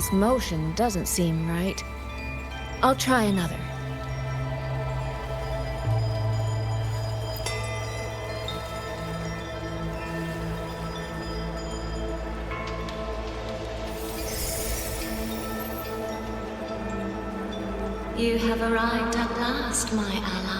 Sentinel's motion doesn't seem right. I'll try another. You have arrived at last, my ally.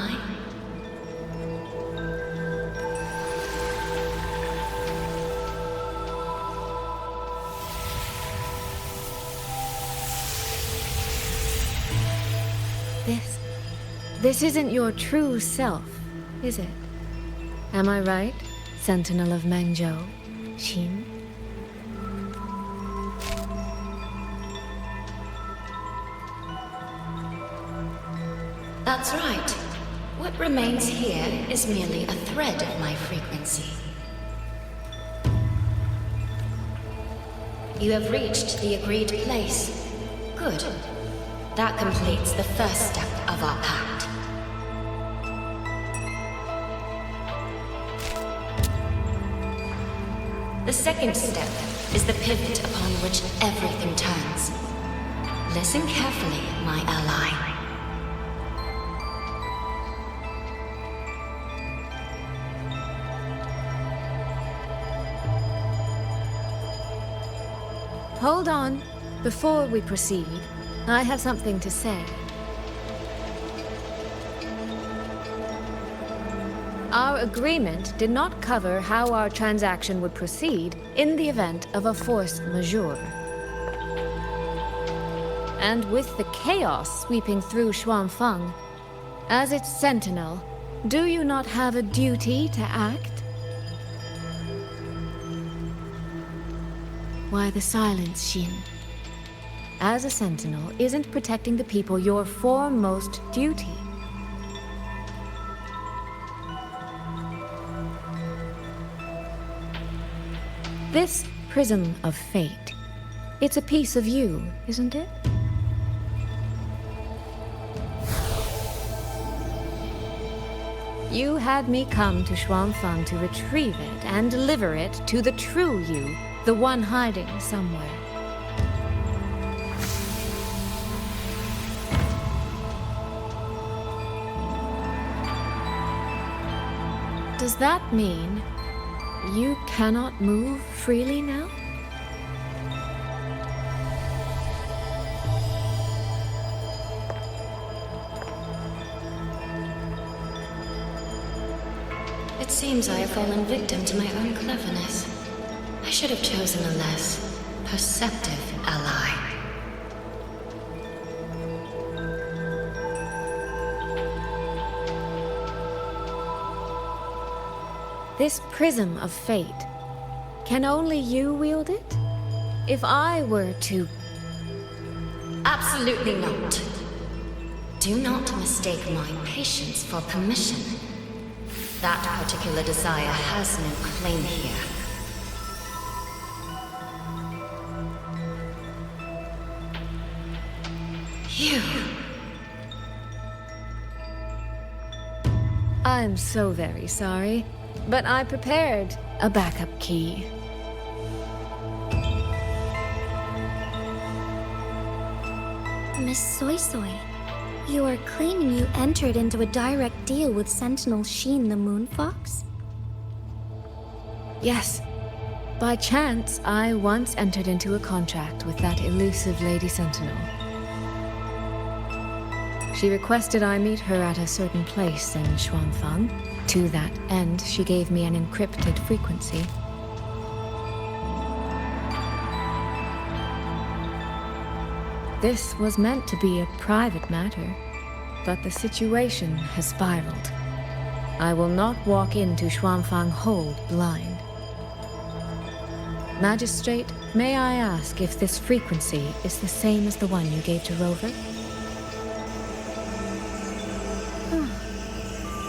This isn't your true self, is it? Am I right, Sentinel of Mangzhou, Xin? That's right. What remains here is merely a thread of my frequency. You have reached the agreed place. Good. That completes the first step of our pact. The second step is the pivot upon which everything turns. Listen carefully, my ally. Hold on. Before we proceed, I have something to say. Our agreement did not cover how our transaction would proceed in the event of a force majeure. And with the chaos sweeping through Xuanfeng, as its sentinel, do you not have a duty to act? Why the silence, Xin? As a sentinel, isn't protecting the people your foremost duty? This prism of fate, it's a piece of you, isn't it? You had me come to Xuanfeng to retrieve it and deliver it to the true you, the one hiding somewhere. Does that mean you cannot move freely now? It seems I have fallen victim to my own cleverness. I should have chosen a less perceptive ally. This prism of fate, can only you wield it? If I were to... Absolutely not. Do not mistake my patience for permission. That particular desire has no claim here. You... I'm so very sorry, but I prepared a backup key. Miss Soy Soy, you are claiming you entered into a direct deal with Sentinel Xin the Moon Fox? Yes. By chance, I once entered into a contract with that elusive Lady Sentinel. She requested I meet her at a certain place in Xuanfeng. To that end, she gave me an encrypted frequency. This was meant to be a private matter, but the situation has spiraled. I will not walk into Xuanfeng Hold blind. Magistrate, may I ask if this frequency is the same as the one you gave to Rover?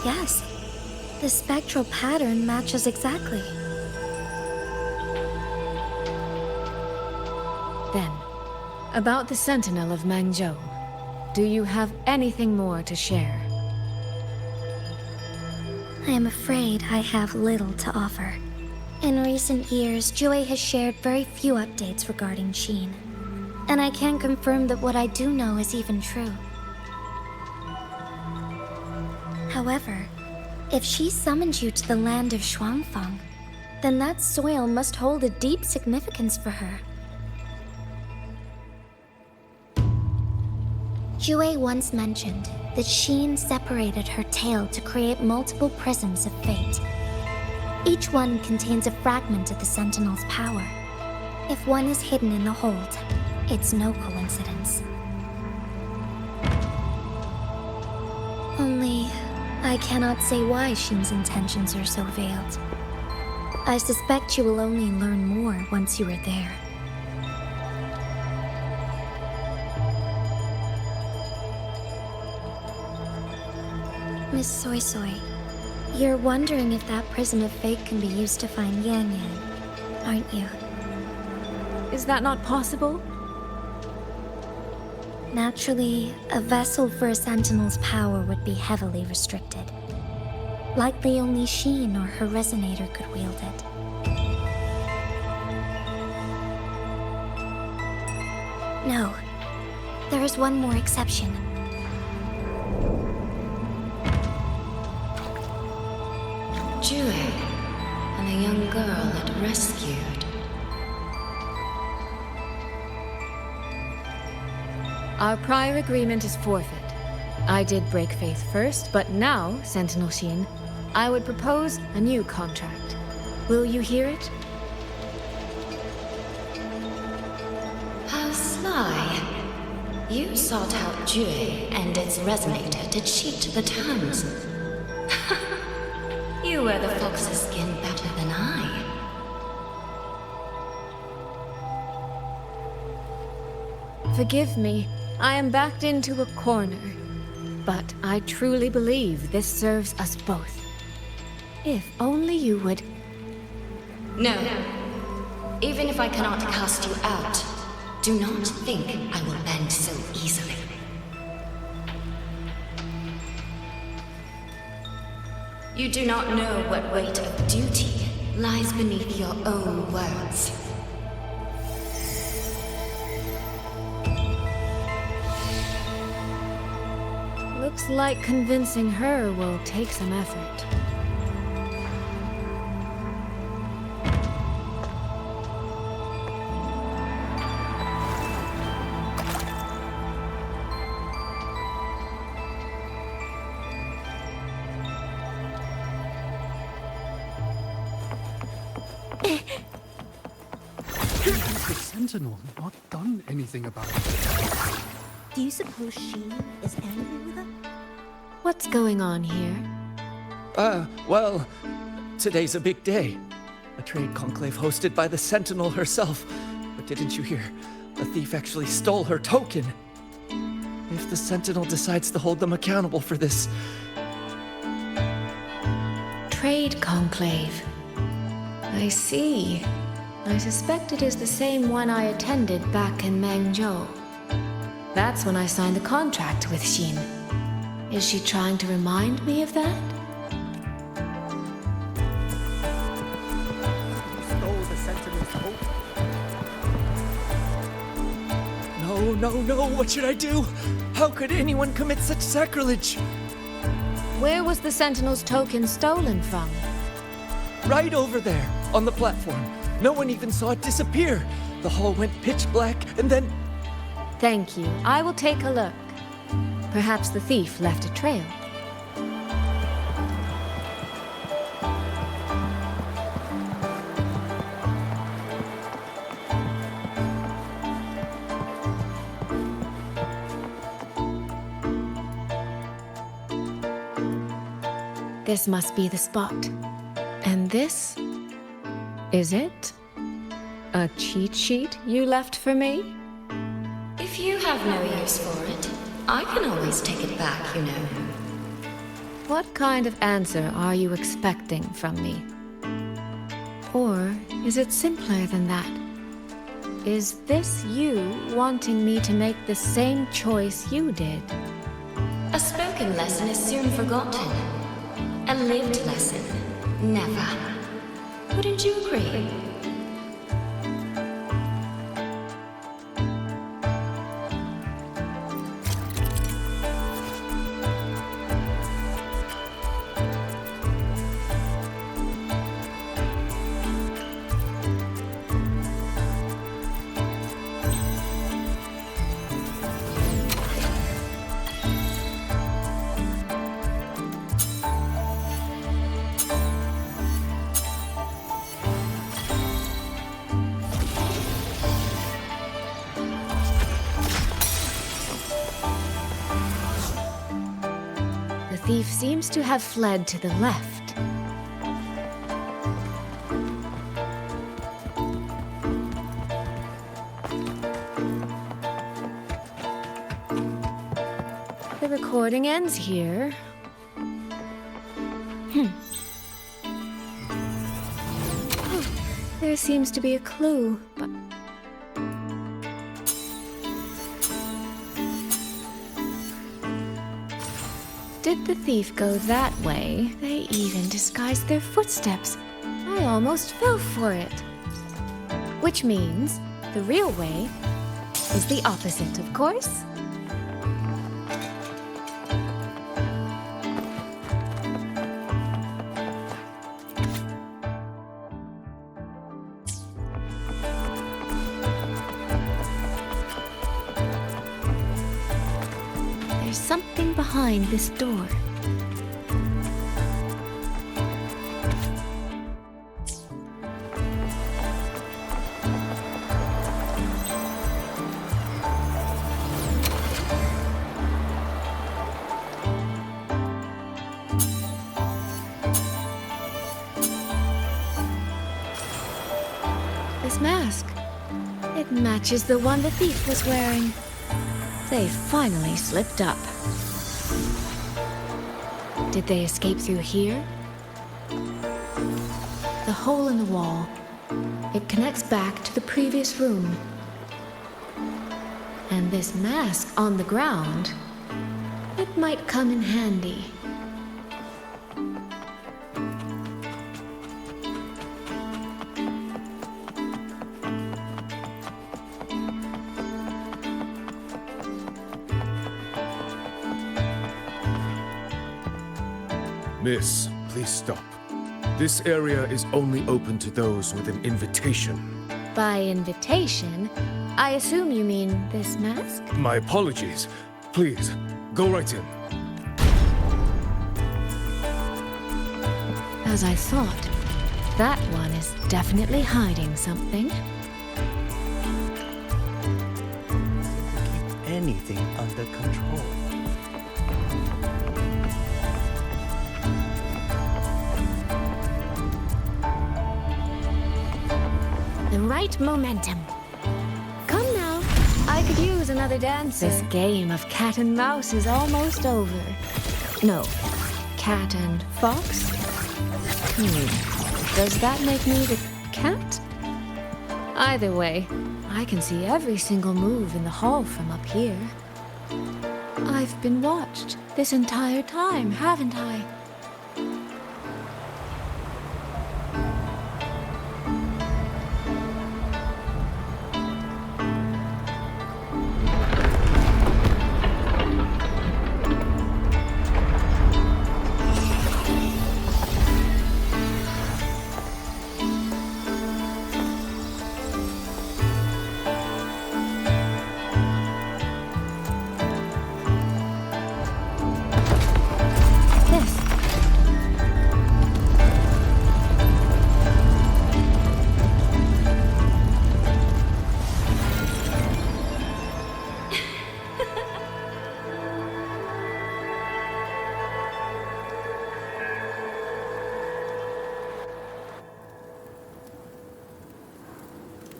Yes. The spectral pattern matches exactly. Then, about the Sentinel of Mangzhou, do you have anything more to share? I am afraid I have little to offer. In recent years, Jue has shared very few updates regarding Xin. and I can't confirm that what I do know is even true. However, if she summoned you to the land of Shuangfang, then that soil must hold a deep significance for her. Jue once mentioned that Xin separated her tail to create multiple prisms of fate. Each one contains a fragment of the Sentinel's power. If one is hidden in the hold, it's no coincidence. Only, I cannot say why Xin's intentions are so veiled. I suspect you will only learn more once you are there. Miss Soy Soy, you're wondering if that prism of fate can be used to find Yang Yang, aren't you? Is that not possible? Naturally, a vessel for a Sentinel's power would be heavily restricted. Likely only Xin or her resonator could wield it. No, there is one more exception. Jue, and a young girl it rescued. Our prior agreement is forfeit. I did break faith first, but now, Sentinel Xin, I would propose a new contract. Will you hear it? How sly. You sought out Jue and its resonator to cheat the terms. You wear the fox's skin better than I. Forgive me, I am backed into a corner. But I truly believe this serves us both. If only you would... No. Even if I cannot cast you out, do not think I will bend so easily. You do not know what weight of duty lies beneath your own words. Looks like convincing her will take some effort. The Sentinel not done anything about it. Do you suppose she is angry with her? What's going on here? Well, today's a big day. A trade conclave hosted by the Sentinel herself. But didn't you hear? The thief actually stole her token. If the Sentinel decides to hold them accountable for this... Trade conclave. I see. I suspect it is the same one I attended back in Mengzhou. That's when I signed the contract with Xin. Is she trying to remind me of that? Stole the Sentinel's token? No, what should I do? How could anyone commit such sacrilege? Where was the Sentinel's token stolen from? Right over there, on the platform. No one even saw it disappear. The hall went pitch black, and then... Thank you. I will take a look. Perhaps the thief left a trail. This must be the spot. And this? Is it? A cheat sheet you left for me? If you have no use for it, I can always take it back, you know. What kind of answer are you expecting from me? Or is it simpler than that? Is this you wanting me to make the same choice you did? A spoken lesson is soon forgotten. A lived lesson, never. Wouldn't you agree? thief seems to have fled to the left. The recording ends here. There seems to be a clue, but... Did the thief go that way? They even disguised their footsteps. I almost fell for it. Which means the real way is the opposite, of course. There's something behind this door. This mask. It matches the one the thief was wearing. They finally slipped up. Did they escape through here? The hole in the wall. It connects back to the previous room. And this mask on the ground, it might come in handy. Miss, please stop. This area is only open to those with an invitation. By invitation, I assume you mean this mask? My apologies. Please, go right in. As I thought, that one is definitely hiding something. Keep anything under control. The right momentum. Come now, I could use another dancer. This game of cat and mouse is almost over. No, cat and fox? Does that make me the cat? Either way, I can see every single move in the hall from up here. I've been watched this entire time, haven't I?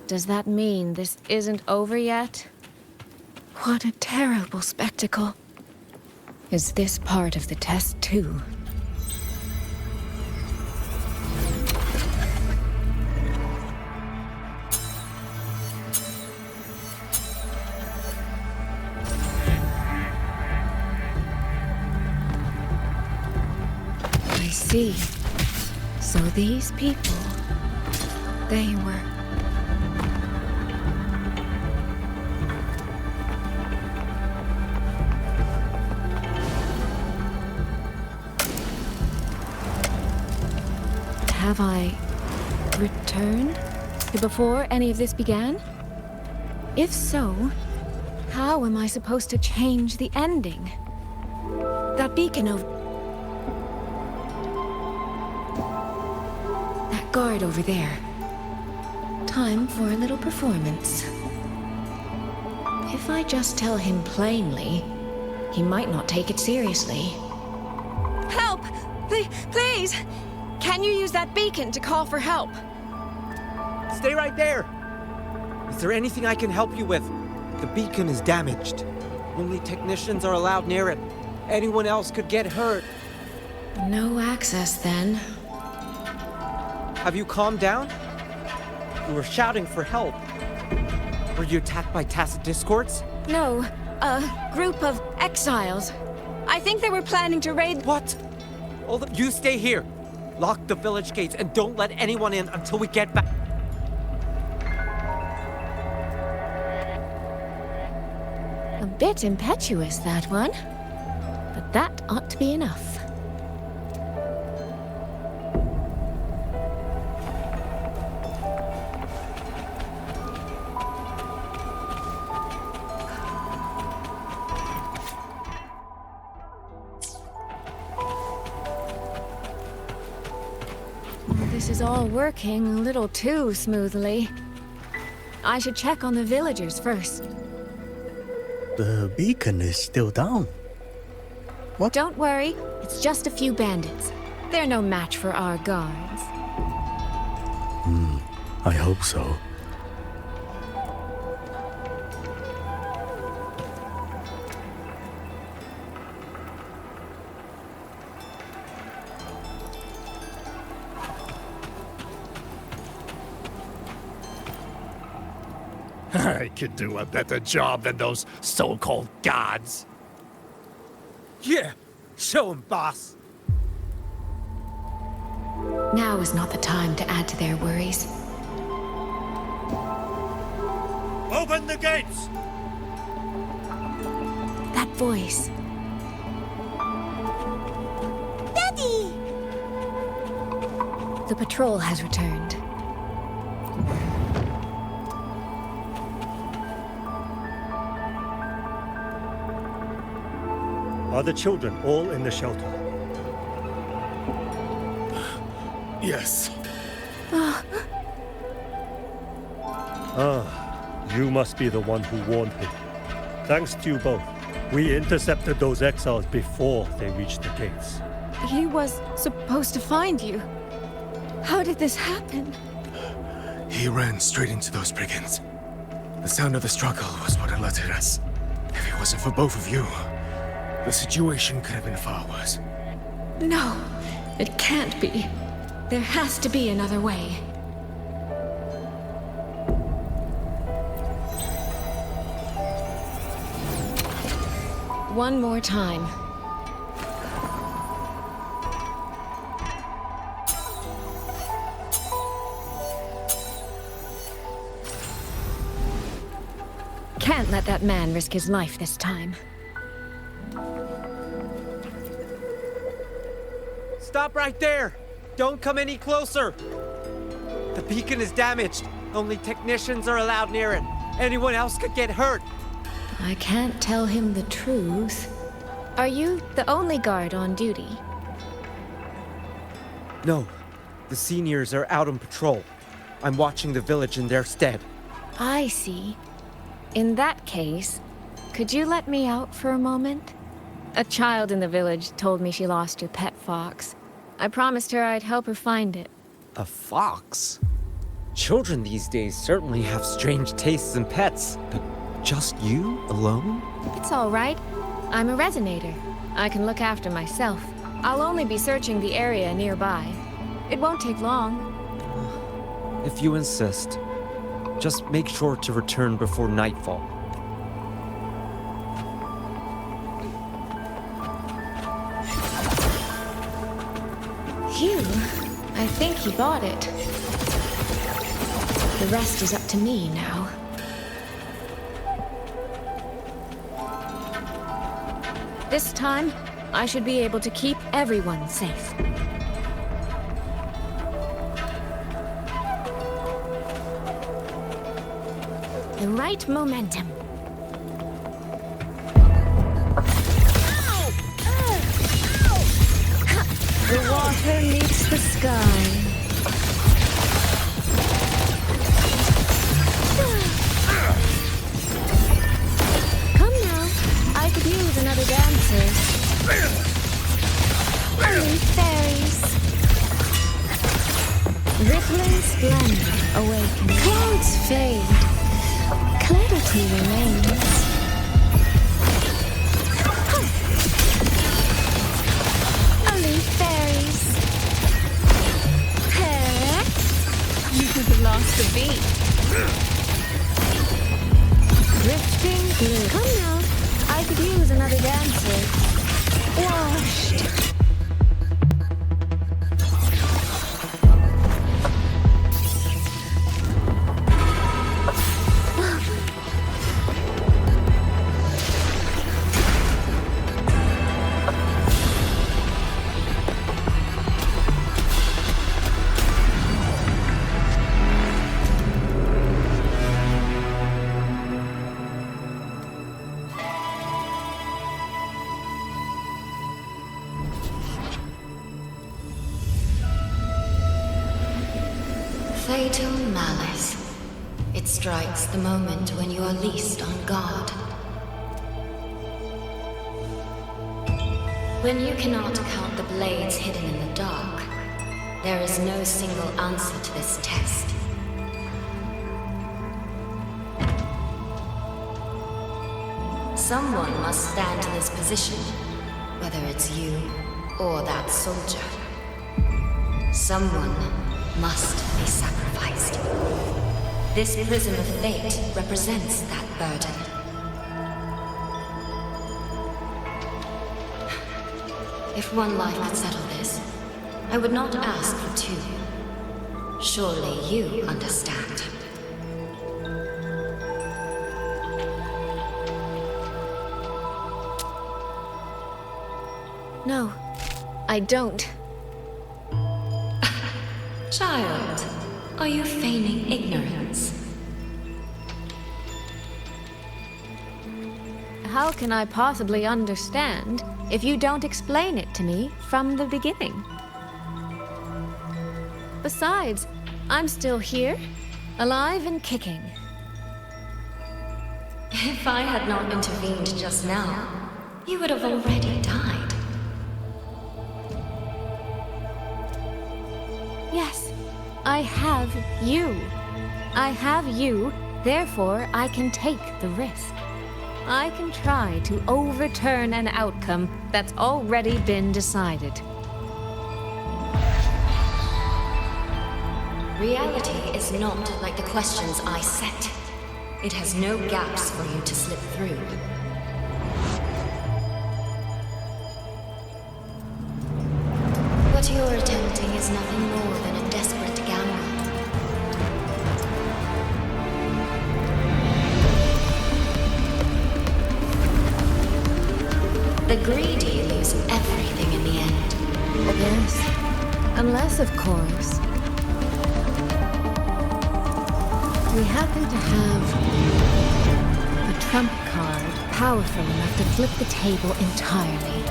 Does that mean this isn't over yet? What a terrible spectacle. Is this part of the test too? I see. So these people, they were... Have I returned to before any of this began? If so, how am I supposed to change the ending? That beacon over... That guard over there. Time for a little performance. If I just tell him plainly, he might not take it seriously. Help! Please! Can you use that beacon to call for help? Stay right there! Is there anything I can help you with? The beacon is damaged. Only technicians are allowed near it. Anyone else could get hurt. No access, then. Have you calmed down? You were shouting for help. Were you attacked by tacit discords? No, a group of exiles. I think they were planning to raid... What? You stay here. Lock the village gates and don't let anyone in until we get back. A bit impetuous, that one. But that ought to be enough. This is all working a little too smoothly. I should check on the villagers first. The beacon is still down. Don't worry, it's just a few bandits. They're no match for our guards. I hope so. I could do a better job than those so-called gods. Yeah, show 'em, boss. Now is not the time to add to their worries. Open the gates! That voice. Daddy! The patrol has returned. Are the children all in the shelter? Yes. You must be the one who warned me. Thanks to you both, we intercepted those exiles before they reached the gates. He was supposed to find you. How did this happen? He ran straight into those brigands. The sound of the struggle was what alerted us. If it wasn't for both of you, the situation could have been far worse. No, it can't be. There has to be another way. One more time. Can't let that man risk his life this time. Stop right there! Don't come any closer! The beacon is damaged. Only technicians are allowed near it. Anyone else could get hurt. I can't tell him the truth. Are you the only guard on duty? No, the seniors are out on patrol. I'm watching the village in their stead. I see. In that case, could you let me out for a moment? A child in the village told me she lost her pet fox. I promised her I'd help her find it. A fox? Children these days certainly have strange tastes in pets, but just you alone? It's all right. I'm a resonator. I can look after myself. I'll only be searching the area nearby. It won't take long. If you insist, just make sure to return before nightfall. Phew. I think he bought it. The rest is up to me now. This time, I should be able to keep everyone safe. The right momentum. The water meets the sky. Come now, I could use another dancer. fade, clarity remains. Only fairies. You've lost the beat. Drifting blue. Come now. I could use another dancer. Washed. Fatal malice. It strikes the moment when you are least on guard. When you cannot count the blades hidden in the dark, there is no single answer to this test. Someone must stand in this position, whether it's you or that soldier. Someone must be sacrificed. This prism of fate represents that burden. If one life could settle this, I would not ask for two. Surely you understand. No, I don't. Child, are you feigning ignorance? How can I possibly understand if you don't explain it to me from the beginning? Besides, I'm still here, alive and kicking. If I had not intervened just now, you would have already died. Yes, I have you. I have you, therefore I can take the risk. I can try to overturn an outcome that's already been decided. Reality is not like the questions I set. It has no gaps for you to slip through. What you're attempting is nothing more than a desperate gamble. The greedy lose everything in the end. Yes, unless, of course, we happen to have a trump card powerful enough to flip the table entirely.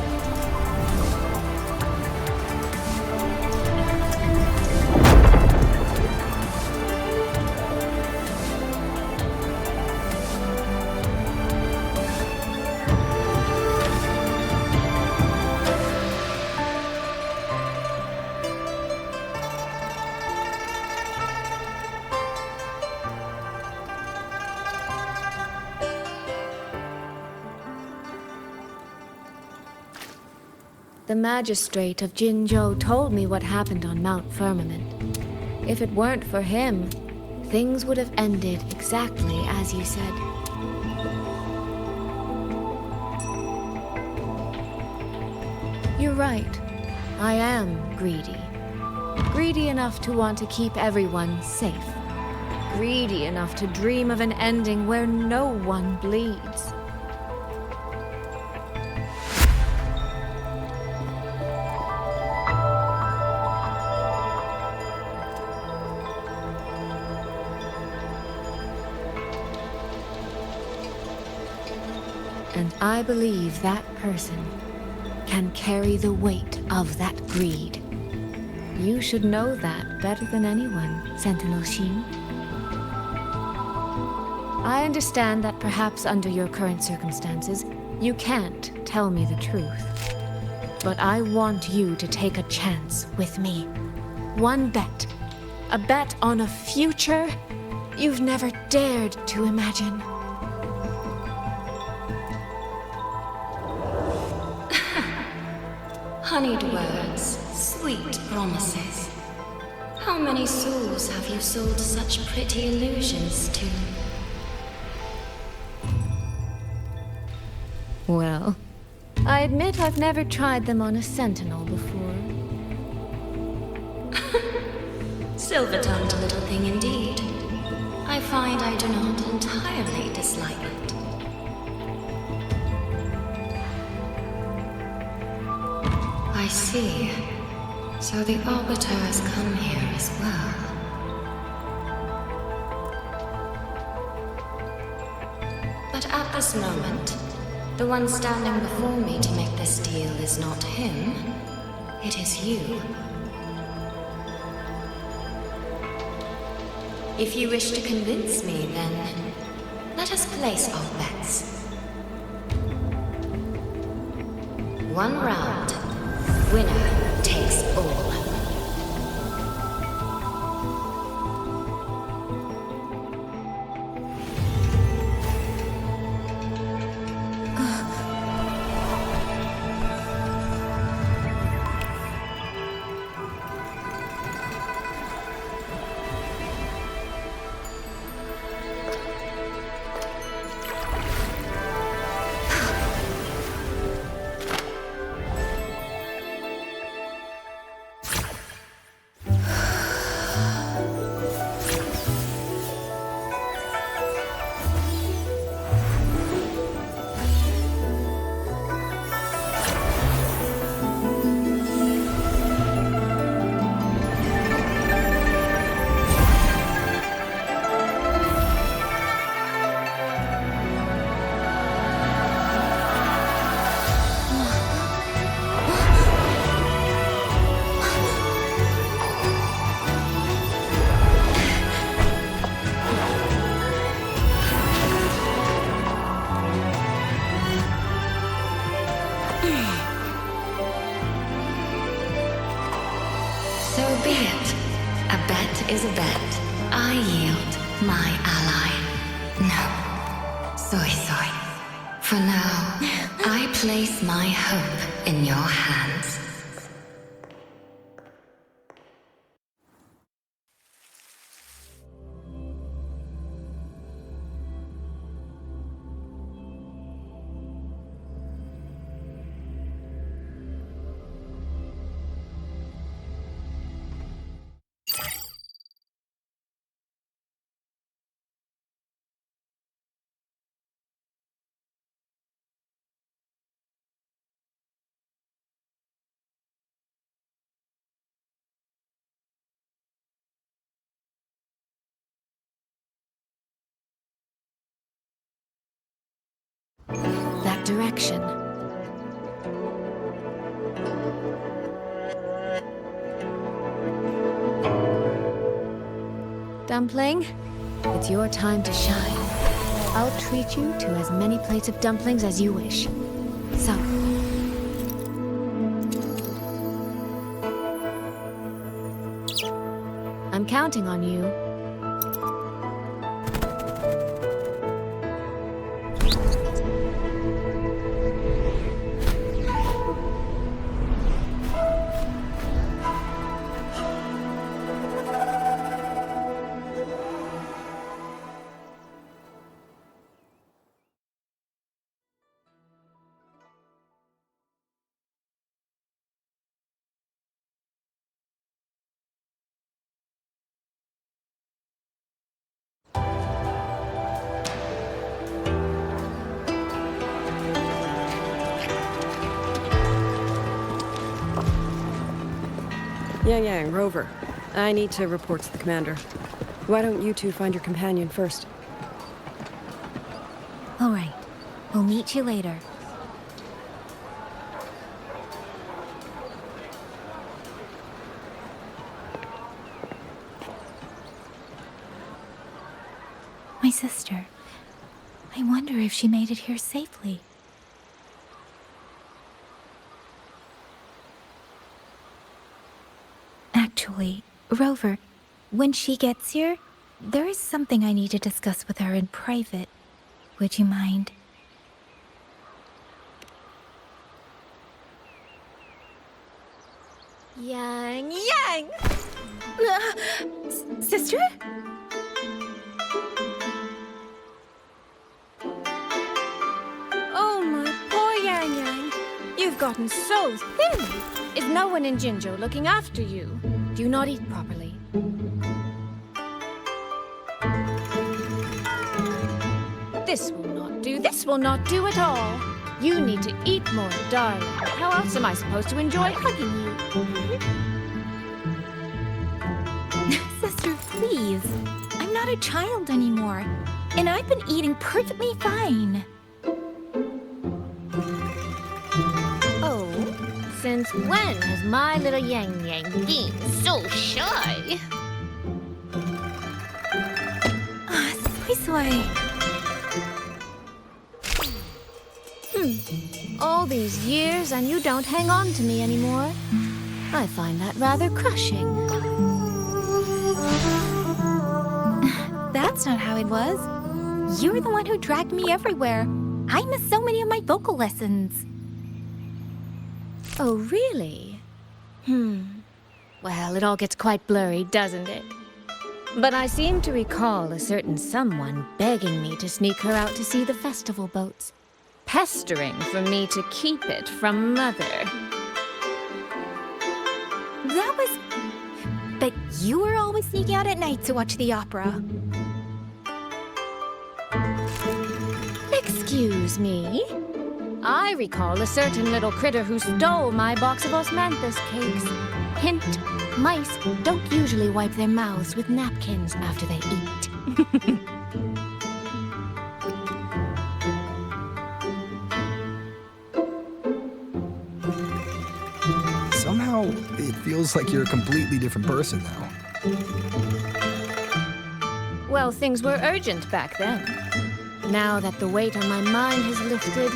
The magistrate of Jinzhou told me what happened on Mount Firmament. If it weren't for him, things would have ended exactly as you said. You're right. I am greedy. Greedy enough to want to keep everyone safe. Greedy enough to dream of an ending where no one bleeds. And I believe that person can carry the weight of that greed. You should know that better than anyone, Sentinel Xin. I understand that perhaps under your current circumstances, you can't tell me the truth. But I want you to take a chance with me. One bet. A bet on a future you've never dared to imagine. Honeyed words, sweet promises. How many souls have you sold such pretty illusions to? Well, I admit I've never tried them on a sentinel before. Silver-tongued little thing indeed. I find I do not entirely dislike it. I see. So the Arbiter has come here as well. But at this moment, the one standing before me to make this deal is not him. It is you. If you wish to convince me, then let us place our bets. One round. Winner takes all. So be it. A bet is a bet. I yield my ally. No. Soy. For now, I place my hope in your hands. That direction. Dumpling, it's your time to shine. I'll treat you to as many plates of dumplings as you wish. So, I'm counting on you. Yang, Rover. I need to report to the commander. Why don't you two find your companion first? All right. We'll meet you later. My sister. I wonder if she made it here safely. Actually, Rover, when she gets here, There is something I need to discuss with her in private. Would you mind? Yang Yang! Sister? Oh, my poor Yang Yang. You've gotten so thin. Is no one in Jinzhou looking after you? Do you not eat properly? This will not do. This will not do at all. You need to eat more, darling. How else am I supposed to enjoy hugging you? Sister, please. I'm not a child anymore. And I've been eating perfectly fine. Oh, since when has my little Yang Yang been so shy? Soy Soy. All these years and you don't hang on to me anymore. I find that rather crushing. That's not how it was. You were the one who dragged me everywhere. I missed so many of my vocal lessons. Oh, really? Well, it all gets quite blurry, doesn't it? But I seem to recall a certain someone begging me to sneak her out to see the festival boats. Pestering for me to keep it from Mother. That was... But you were always sneaking out at night to watch the opera. Excuse me? I recall a certain little critter who stole my box of osmanthus cakes. Hint, mice don't usually wipe their mouths with napkins after they eat. Somehow, it feels like you're a completely different person now. Well, things were urgent back then. Now that the weight on my mind has lifted,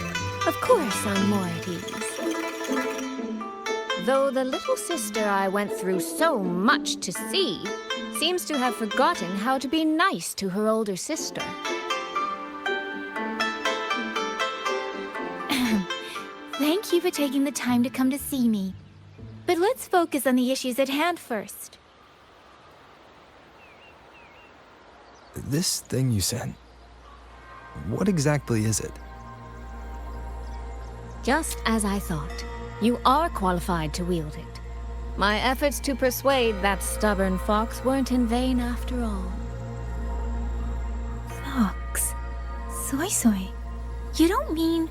of course I'm more at ease. Though the little sister I went through so much to see seems to have forgotten how to be nice to her older sister. Thank you for taking the time to come to see me. But let's focus on the issues at hand first. This thing you sent, what exactly is it? Just as I thought. You are qualified to wield it. My efforts to persuade that stubborn fox weren't in vain after all. Fox? Soy Soy? You don't mean...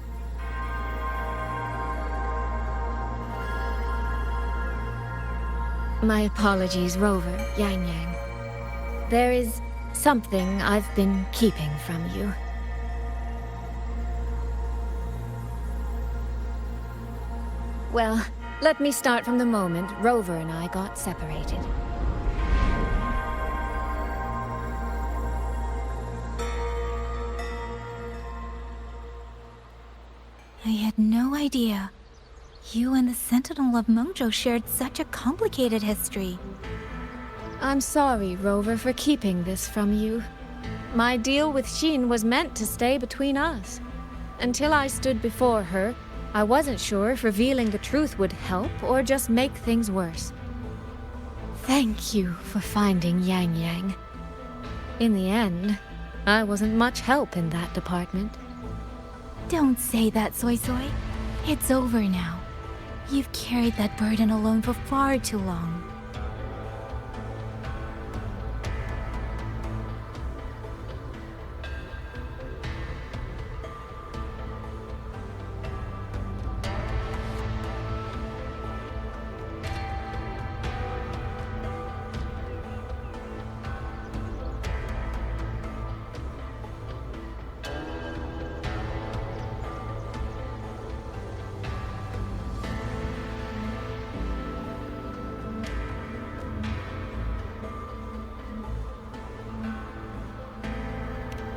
My apologies, Rover, Yang Yang. There is something I've been keeping from you. Well, let me start from the moment Rover and I got separated. I had no idea. You and the Sentinel of Mengzhou shared such a complicated history. I'm sorry, Rover, for keeping this from you. My deal with Xin was meant to stay between us. Until I stood before her, I wasn't sure if revealing the truth would help or just make things worse. Thank you for finding Yang Yang. In the end, I wasn't much help in that department. Don't say that, Soy Soy. It's over now. You've carried that burden alone for far too long.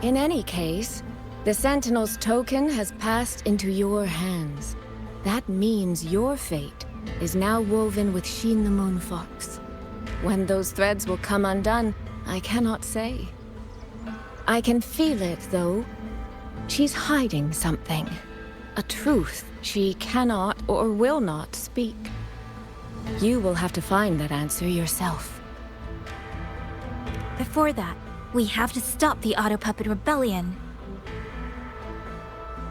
In any case, the Sentinel's token has passed into your hands. That means your fate is now woven with Xin the Moon Fox. When those threads will come undone, I cannot say. I can feel it, though. She's hiding something. A truth she cannot or will not speak. You will have to find that answer yourself. Before that, we have to stop the Auto Puppet Rebellion.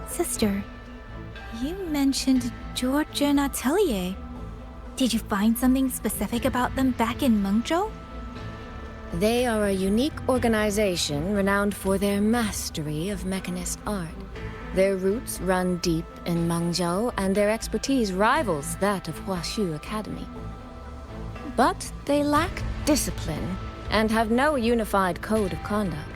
Sister, you mentioned Georgia and Atelier. Did you find something specific about them back in Mengzhou? They are a unique organization renowned for their mastery of mechanist art. Their roots run deep in Mengzhou, and their expertise rivals that of Huashu Academy. But they lack discipline and have no unified code of conduct.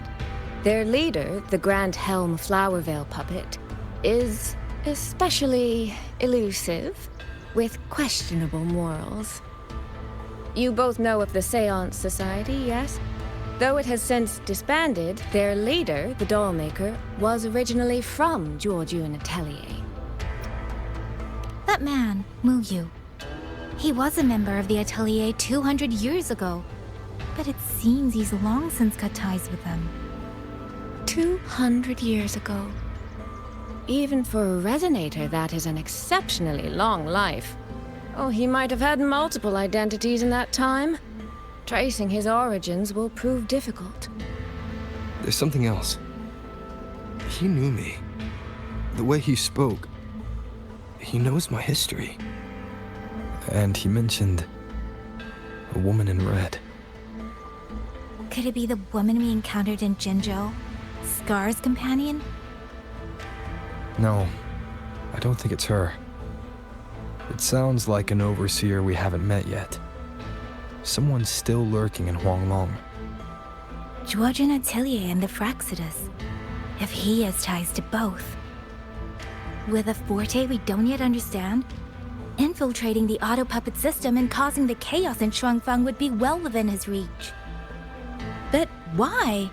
Their leader, the Grand Helm Flowervale puppet, is especially elusive, with questionable morals. You both know of the Seance Society, yes? Though it has since disbanded, their leader, the Dollmaker, was originally from Georgian Atelier. That man, Mu Yu. He was a member of the Atelier 200 years ago, but it seems he's long since cut ties with them. 200 years ago. Even for a resonator, that is an exceptionally long life. Oh, he might have had multiple identities in that time. Tracing his origins will prove difficult. There's something else. He knew me. The way he spoke. He knows my history. And he mentioned a woman in red. Could it be the woman we encountered in Jinzhou? Scar's companion? No, I don't think it's her. It sounds like an overseer we haven't met yet. Someone's still lurking in Huanglong. Georgian Atelier and the Fraxidus. If he has ties to both. With a forte we don't yet understand, infiltrating the Auto Puppet system and causing the chaos in Shuangfang would be well within his reach. But why?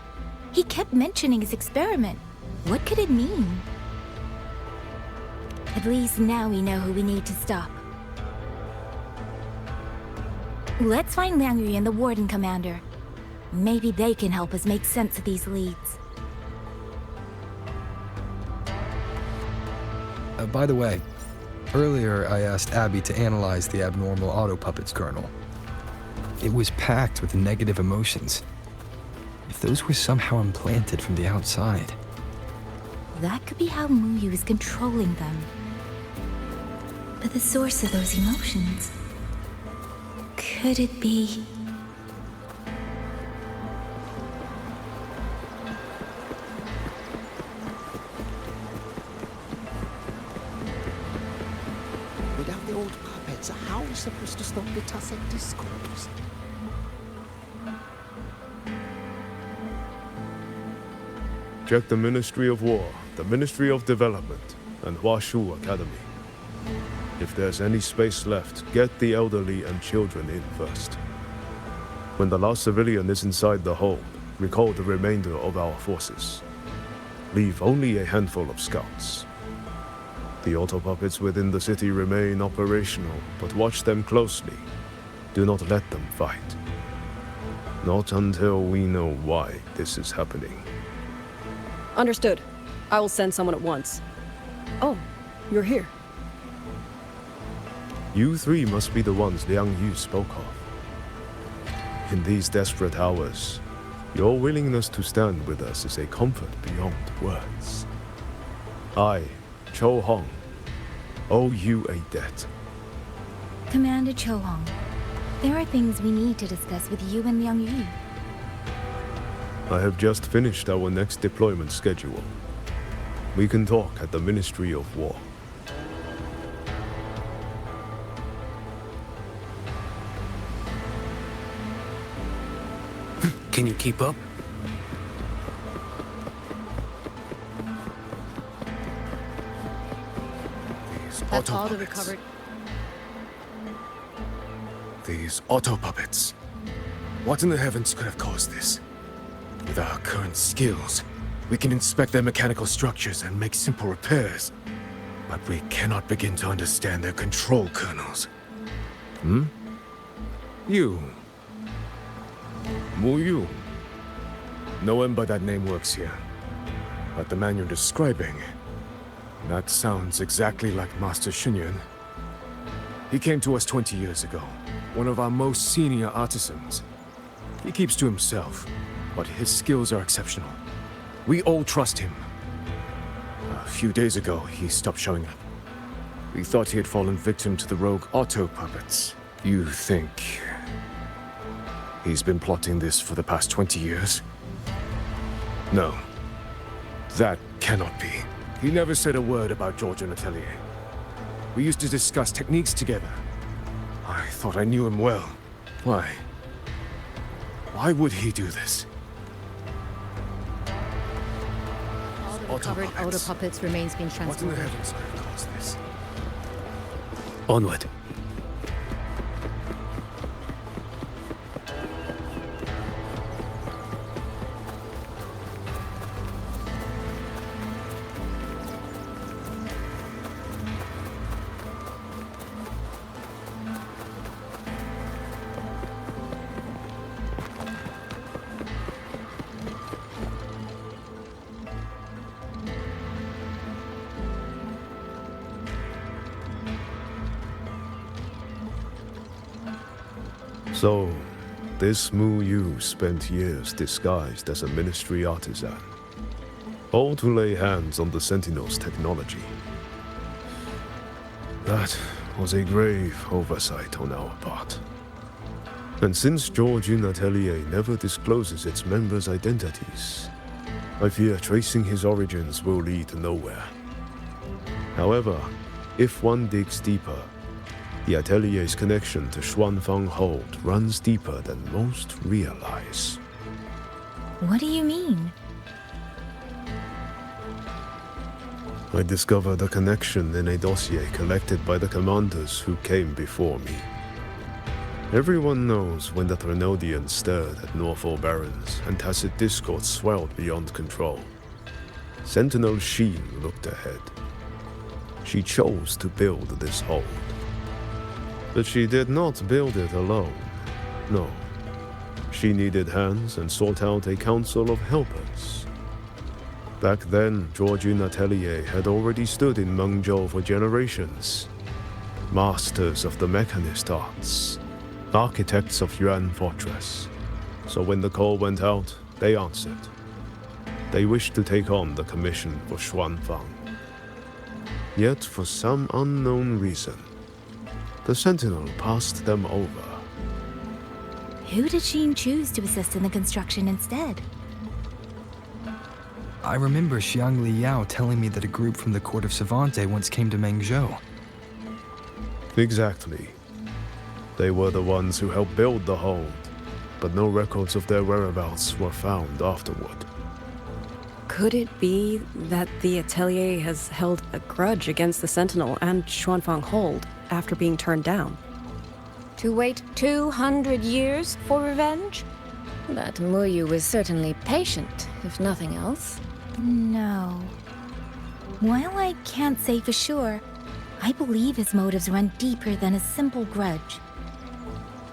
He kept mentioning his experiment. What could it mean? At least now we know who we need to stop. Let's find Liang Yu and the Warden Commander. Maybe they can help us make sense of these leads. By the way, earlier I asked Abby to analyze the abnormal Auto Puppet's kernel. It was packed with negative emotions. If those were somehow implanted from the outside. That could be how Mu Yu is controlling them. But the source of those emotions... could it be... Without the old puppets, how are we supposed to stop the Tussac discourse? Check the Ministry of War, the Ministry of Development, and Huashu Academy. If there's any space left, get the elderly and children in first. When the last civilian is inside the home, recall the remainder of our forces. Leave only a handful of scouts. The auto puppets within the city remain operational, but watch them closely. Do not let them fight. Not until we know why this is happening. Understood. I will send someone at once. Oh, you're here. You three must be the ones Liang Yu spoke of. In these desperate hours, your willingness to stand with us is a comfort beyond words. I, Cho Hong, owe you a debt. Commander Cho Hong, there are things we need to discuss with you and Liang Yu. I have just finished our next deployment schedule. We can talk at the Ministry of War. Can you keep up? That's all the recovered. These auto puppets. What in the heavens could have caused this? With our current skills, we can inspect their mechanical structures and make simple repairs. But we cannot begin to understand their control kernels. You. Mu Yu. No one by that name works here. But the man you're describing, that sounds exactly like Master Xinyan. He came to us 20 years ago, one of our most senior artisans. He keeps to himself, but his skills are exceptional. We all trust him. A few days ago, he stopped showing up. We thought he had fallen victim to the rogue auto puppets. You think he's been plotting this for the past 20 years? No. That cannot be. He never said a word about Georgian Atelier. We used to discuss techniques together. I thought I knew him well. Why? Why would he do this? All the recovered auto puppets remains being transported. What in the heavens could have caused this? Onward. So, this Mu Yu spent years disguised as a ministry artisan, all to lay hands on the Sentinel's technology. That was a grave oversight on our part. And since Georgian Atelier never discloses its members' identities, I fear tracing his origins will lead nowhere. However, if one digs deeper, the Atelier's connection to Xuanfang Hold runs deeper than most realize. What do you mean? I discovered a connection in a dossier collected by the commanders who came before me. Everyone knows when the Threnodians stirred at Norfolk Barrens and tacit discord swelled beyond control. Sentinel Sheen looked ahead. She chose to build this hold. But she did not build it alone. No. She needed hands and sought out a council of helpers. Back then, Georgian Atelier had already stood in Mengzhou for generations. Masters of the mechanist arts. Architects of Yuan Fortress. So when the call went out, they answered. They wished to take on the commission for Xuanfang. Yet, for some unknown reason, the Sentinel passed them over. Who did Sheen choose to assist in the construction instead? I remember Xiang Li Yao telling me that a group from the court of Savante once came to Mengzhou. Exactly. They were the ones who helped build the hold, but no records of their whereabouts were found afterward. Could it be that the Atelier has held a grudge against the Sentinel and Xuanfang Hold after being turned down? To wait 200 years for revenge? That Muyu was certainly patient, if nothing else. No. While I can't say for sure, I believe his motives run deeper than a simple grudge.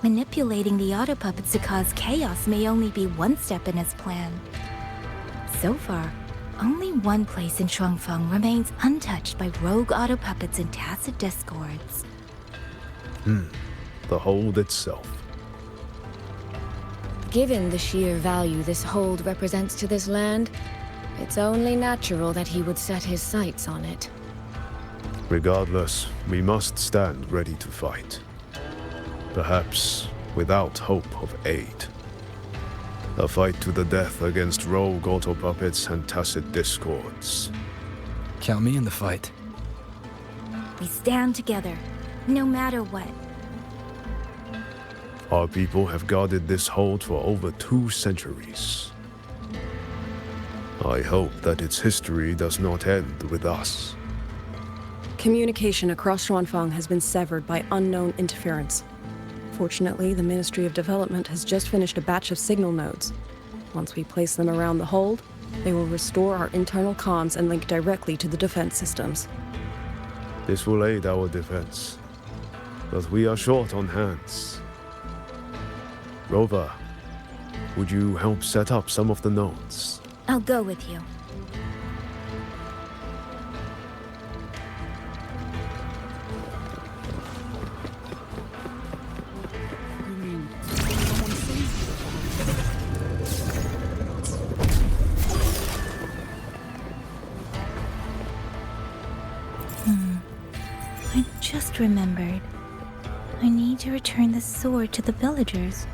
Manipulating the auto puppets to cause chaos may only be one step in his plan. So far, only one place in Shuangfeng remains untouched by rogue auto puppets and tacit discords. The hold itself. Given the sheer value this hold represents to this land, it's only natural that he would set his sights on it. Regardless, we must stand ready to fight. Perhaps without hope of aid. A fight to the death against rogue auto puppets and tacit discords. Count me in the fight. We stand together, no matter what. Our people have guarded this hold for over 2 centuries. I hope that its history does not end with us. Communication across Xuanfang has been severed by unknown interference. Fortunately, the Ministry of Development has just finished a batch of signal nodes. Once we place them around the hold, they will restore our internal comms and link directly to the defense systems. This will aid our defense. But we are short on hands. Rover, Would you help set up some of the notes? I'll go with you. You mean someone saved I just remembered. I need to return the sword to the villagers.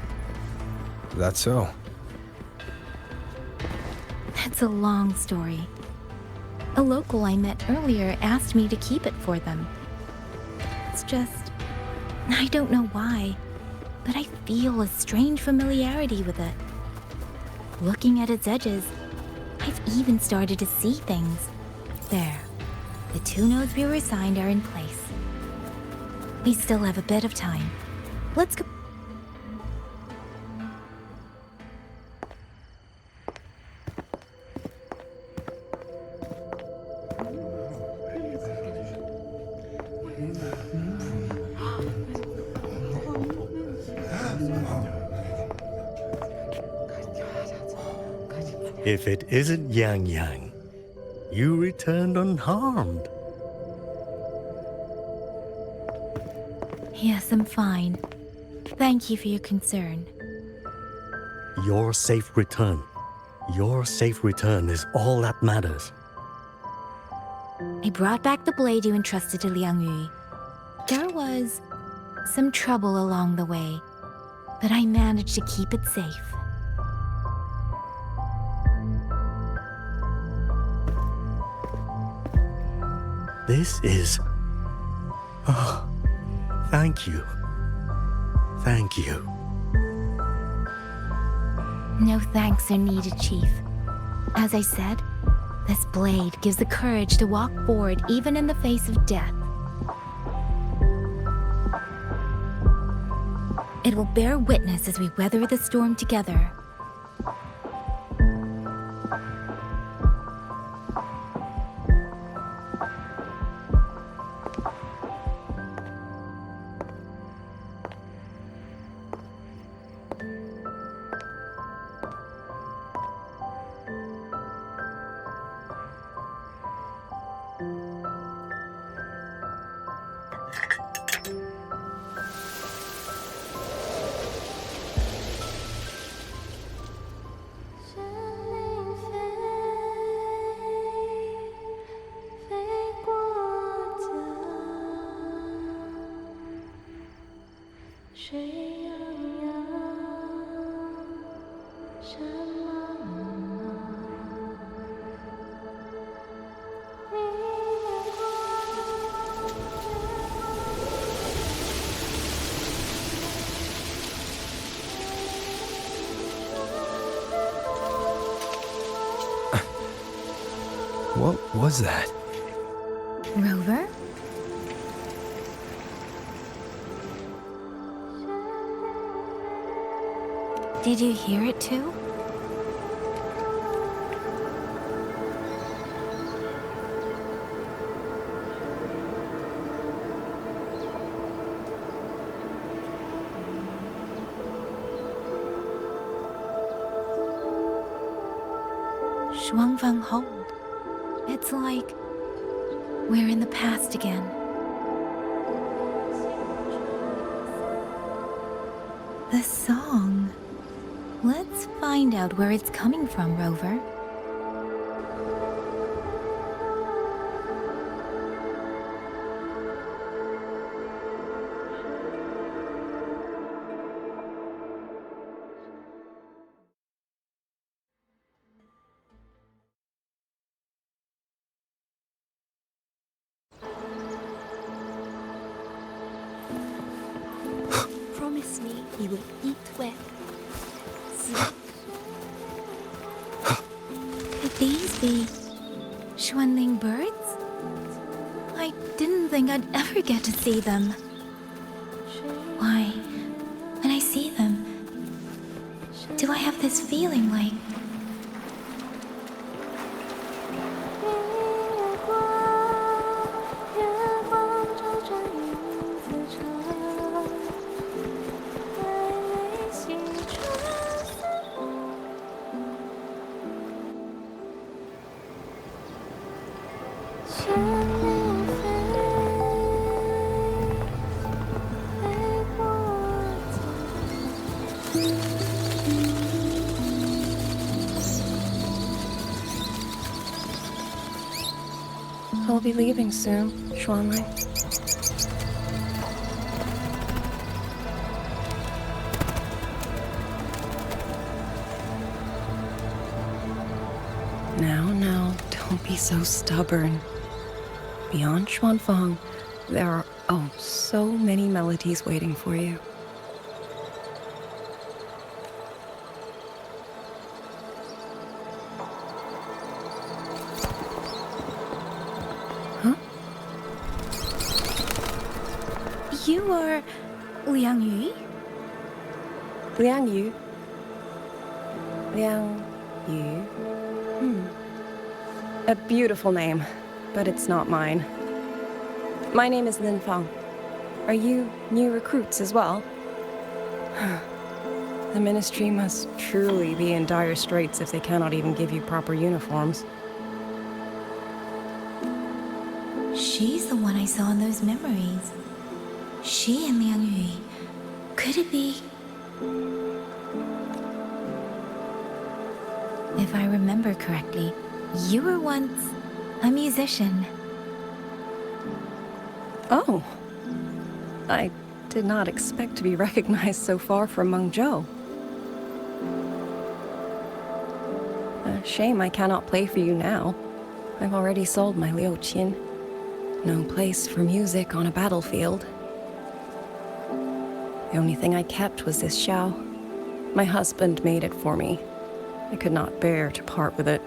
That's so. That's a long story. A local I met earlier asked me to keep it for them. It's just... I don't know why, but I feel a strange familiarity with it. Looking at its edges, I've even started to see things. There. The 2 nodes we were assigned are in place. We still have a bit of time. Let's go. If it isn't Yang Yang, you returned unharmed. Yes, I'm fine. Thank you for your concern. Your safe return. Your safe return is all that matters. I brought back the blade you entrusted to Liang Yu. There was some trouble along the way, but I managed to keep it safe. This is... Oh, thank you. Thank you. No thanks are needed, Chief. As I said, this blade gives the courage to walk forward even in the face of death. It will bear witness as we weather the storm together. What was that? Rover? Did you hear it too? Shuangfang Hold. It's like we're in the past again. The song. Let's find out where it's coming from, Rover. Promise me you will eat well. Could these be Xuanling birds? I didn't think I'd ever get to see them. Why, when I see them, do I have this feeling like... I'll be leaving soon, Xuanling. Now, don't be so stubborn. Beyond Xuanfang, there are, so many melodies waiting for you. Huh? You are Liang Yu? Liang Yu? Liang Yu? A beautiful name, but it's not mine. My name is Lin Fang. Are you new recruits as well? The Ministry must truly be in dire straits if they cannot even give you proper uniforms. She's the one I saw in those memories. She and Liang Yu. Could it be? If I remember correctly, you were once a musician. Oh. I did not expect to be recognized so far from Mengzhou. A shame I cannot play for you now. I've already sold my liuqin. No place for music on a battlefield. The only thing I kept was this xiao. My husband made it for me. I could not bear to part with it.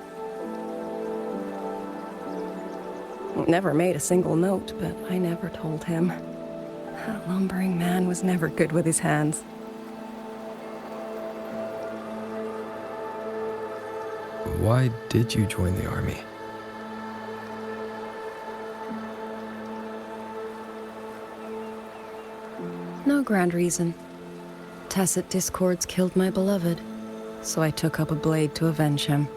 Never made a single note, but I never told him. That lumbering man was never good with his hands. Why did you join the army? No grand reason. Tacit discords killed my beloved, so I took up a blade to avenge him.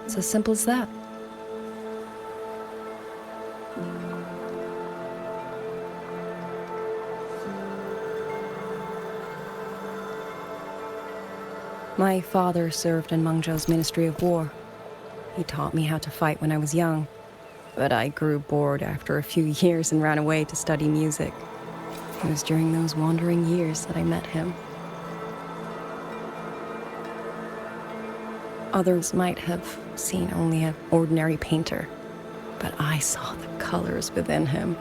It's as simple as that. My father served in Mengzhou's Ministry of War. He taught me how to fight when I was young, but I grew bored after a few years and ran away to study music. It was during those wandering years that I met him. Others might have seen only an ordinary painter, but I saw the colors within him.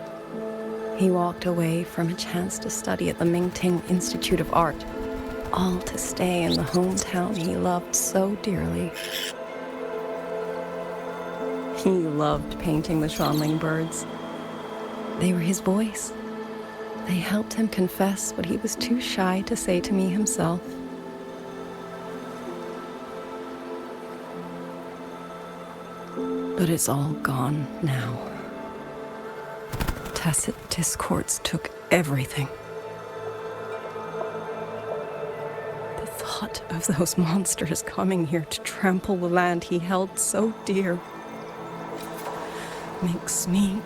He walked away from a chance to study at the Mingting Institute of Art, all to stay in the hometown he loved so dearly. He loved painting the Xuanling birds. They were his voice. They helped him confess what he was too shy to say to me himself. But it's all gone now. Tacit discords took everything. The thought of those monsters coming here to trample the land he held so dear makes me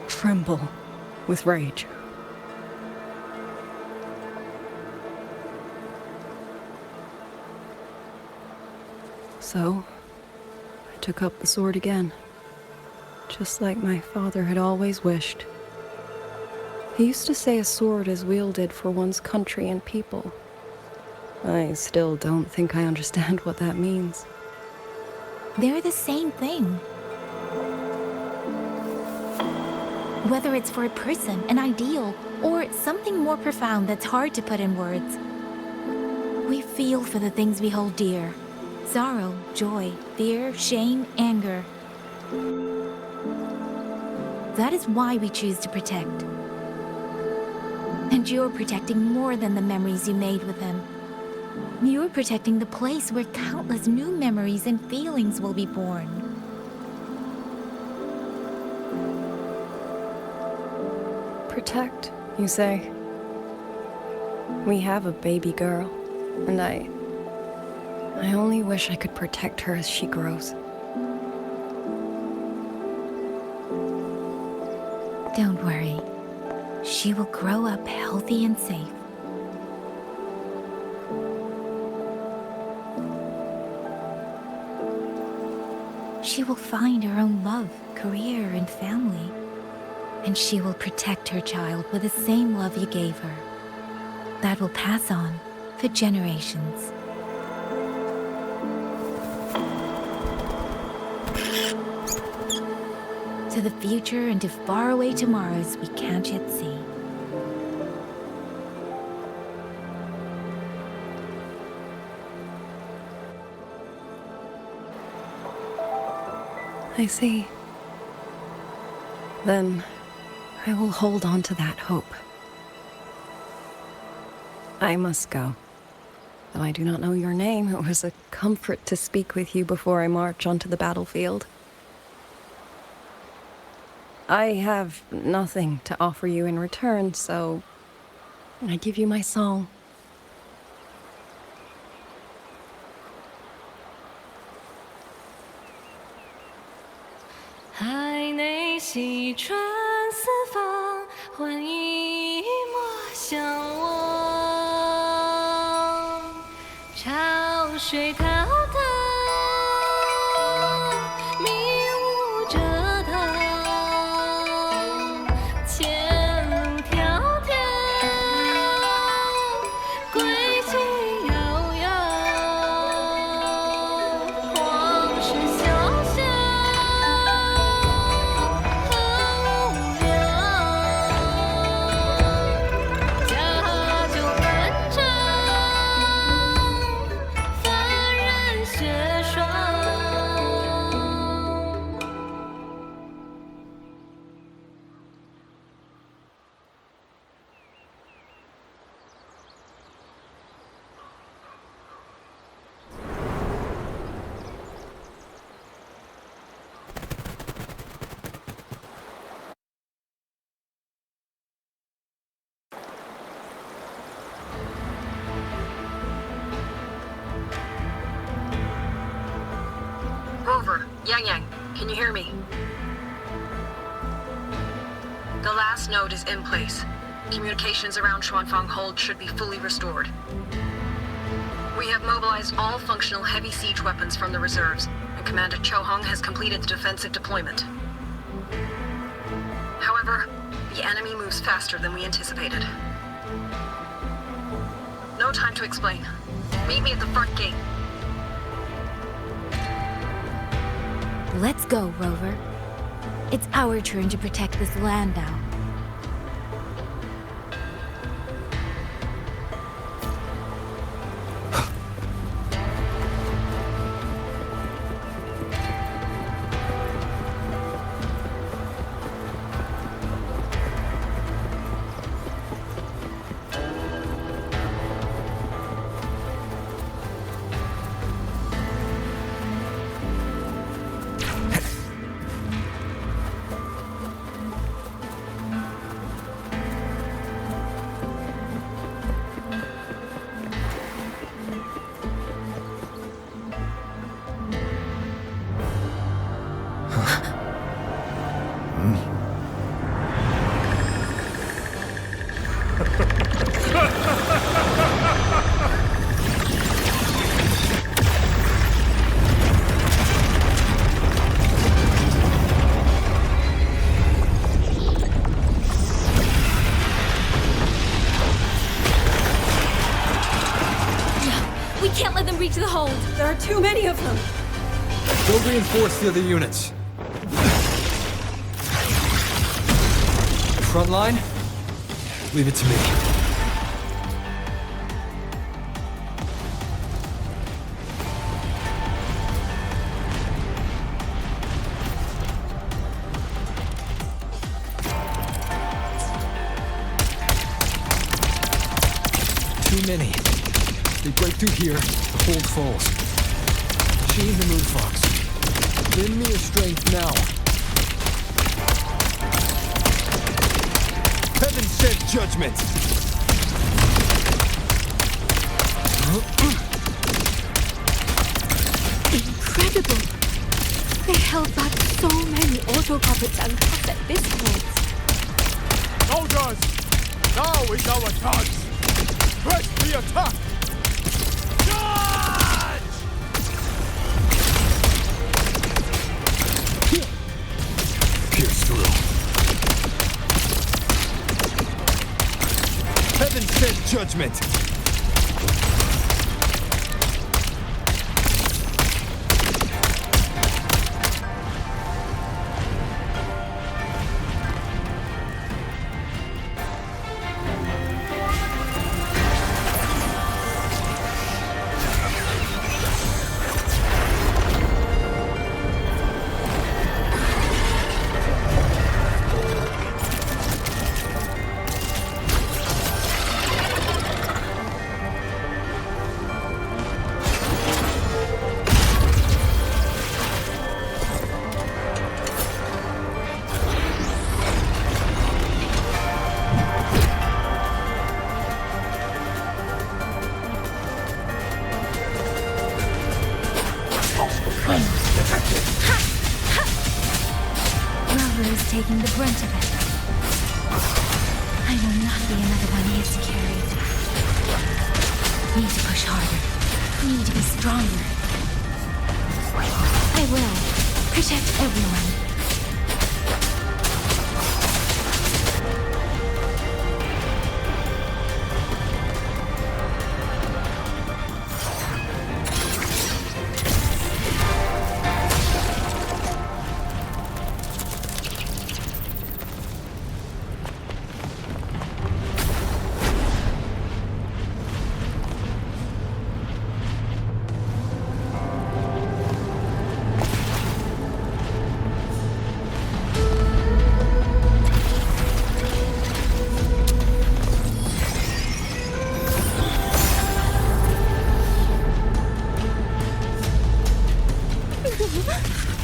tremble with rage. So, I took up the sword again, just like my father had always wished. He used to say a sword is wielded for one's country and people. I still don't think I understand what that means. They're the same thing. Whether it's for a person, an ideal, or something more profound that's hard to put in words. We feel for the things we hold dear. Sorrow, joy, fear, shame, anger. That is why we choose to protect. And you're protecting more than the memories you made with him. You're protecting the place where countless new memories and feelings will be born. Protect, you say? We have a baby girl, and I only wish I could protect her as she grows. Don't worry. She will grow up healthy and safe. She will find her own love, career, and family. And she will protect her child with the same love you gave her. That will pass on for generations. To the future and to faraway tomorrows we can't yet see. I see. Then I will hold on to that hope. I must go. Though I do not know your name, it was a comfort to speak with you before I march onto the battlefield. I have nothing to offer you in return, so I give you my song.海内西传四方，换一抹相望。潮水滔滔，迷雾遮挡，前路迢迢，归期遥遥，往事潇潇。Rover, Yang, can you hear me? The last node is in place. Communications around Xuanfang Hold should be fully restored. We have mobilized all functional heavy siege weapons from the reserves, and Commander Chohong has completed the defensive deployment. However, the enemy moves faster than we anticipated. No time to explain. Meet me at the front gate. Let's go, Rover. It's our turn to protect this land now. We can't let them reach the hold. There are too many of them. Go reinforce the other units. Front line? Leave it to me. Too many. They break through here, the hold falls. Chain the Moon Fox. Lend me your strength now. Heaven sent judgment! Incredible! They held back so many auto puppets and puppet biscuits. Soldiers! Now is our chance! Press the attack! Charge! Pierce through. Heaven sent judgment! Rover is taking the brunt of it. I will not be another one he has to carry. Need to push harder. Need to be stronger. I will protect everyone.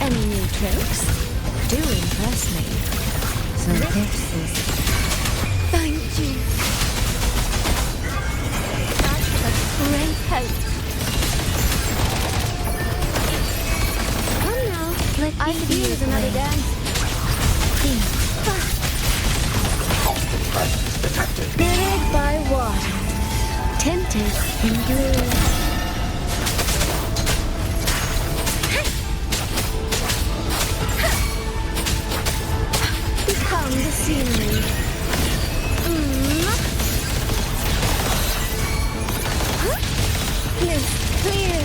Any new tricks? Do impress me. So this is... Thank you. That's a great help. Come now. I could use another dance. Buried by water. Tinted in blue. Become the scenery. Yes, clear.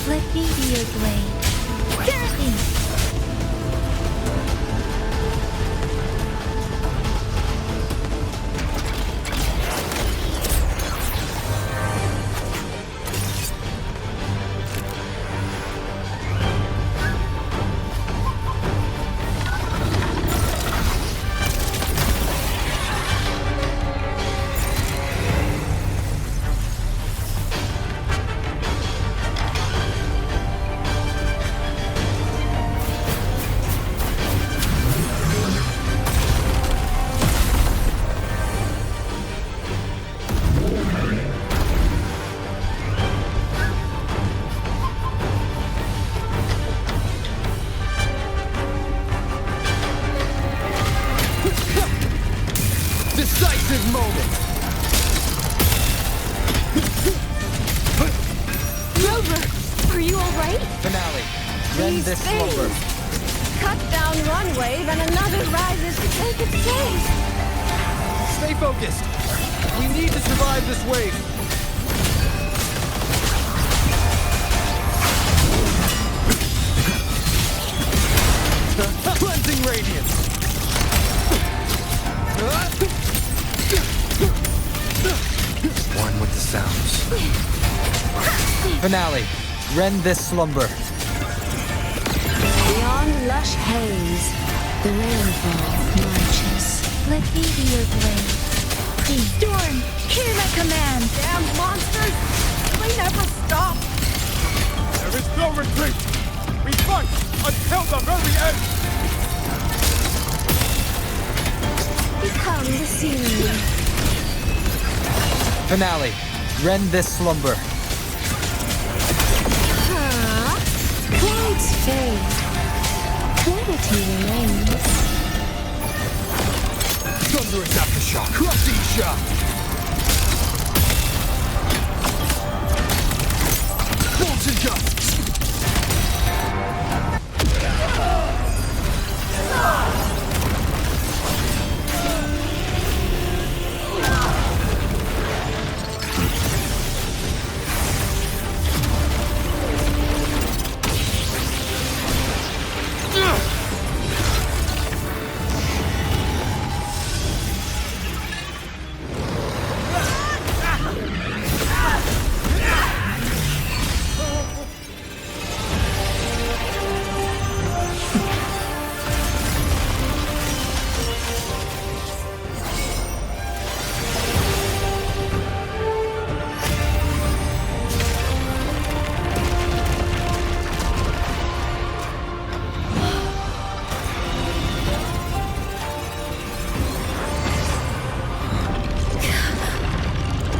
Let me be your blade. Carefully. Decisive moment! Rover, are you alright? Finale. Rend this slumber. Cut down runway, then another rises to take its place. Stay focused. We need to survive this wave. Cleansing radiance. One with the sounds. Finale. Rend this slumber. Beyond lush haze, the rainfall marches. Let me be your blade. Please. Storm, hear my command. Damn monsters! They never stop! There is no retreat! We fight until the very end! Become the scenery. Finale. Rend this slumber. Clouds fade. What cruelty remains. Thunderous aftershock! Crushing shock! Bolts and gusts!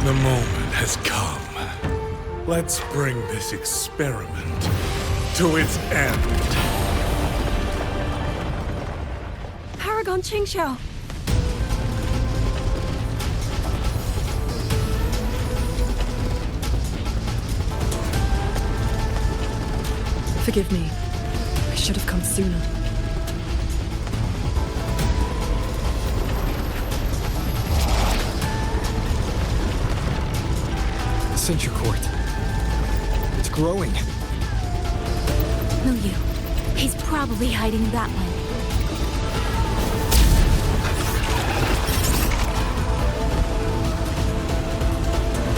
The moment has come. Let's bring this experiment to its end. Paragon Qingxiao! Forgive me. I should have come sooner. Censure Court. It's growing. Milieu. He's probably hiding that way.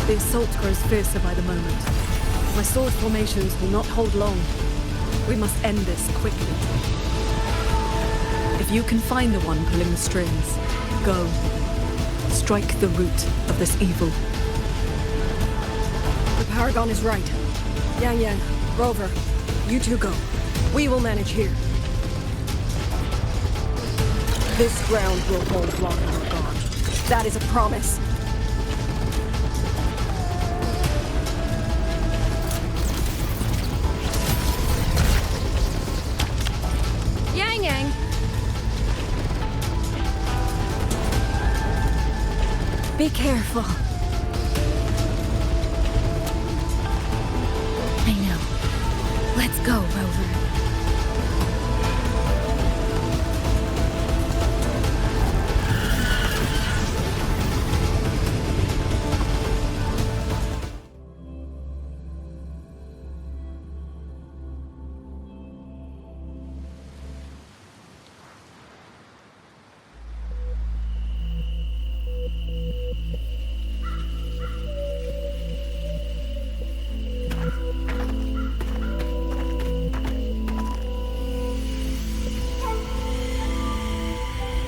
The assault grows fiercer by the moment. My sword formations will not hold long. We must end this quickly. If you can find the one pulling the strings, go. Strike the root of this evil. The Paragon is right. Yang Yang, Rover, you two go. We will manage here. This ground will hold while you're gone. That is a promise. Yang Yang! Be careful. I know. Let's go, Rover.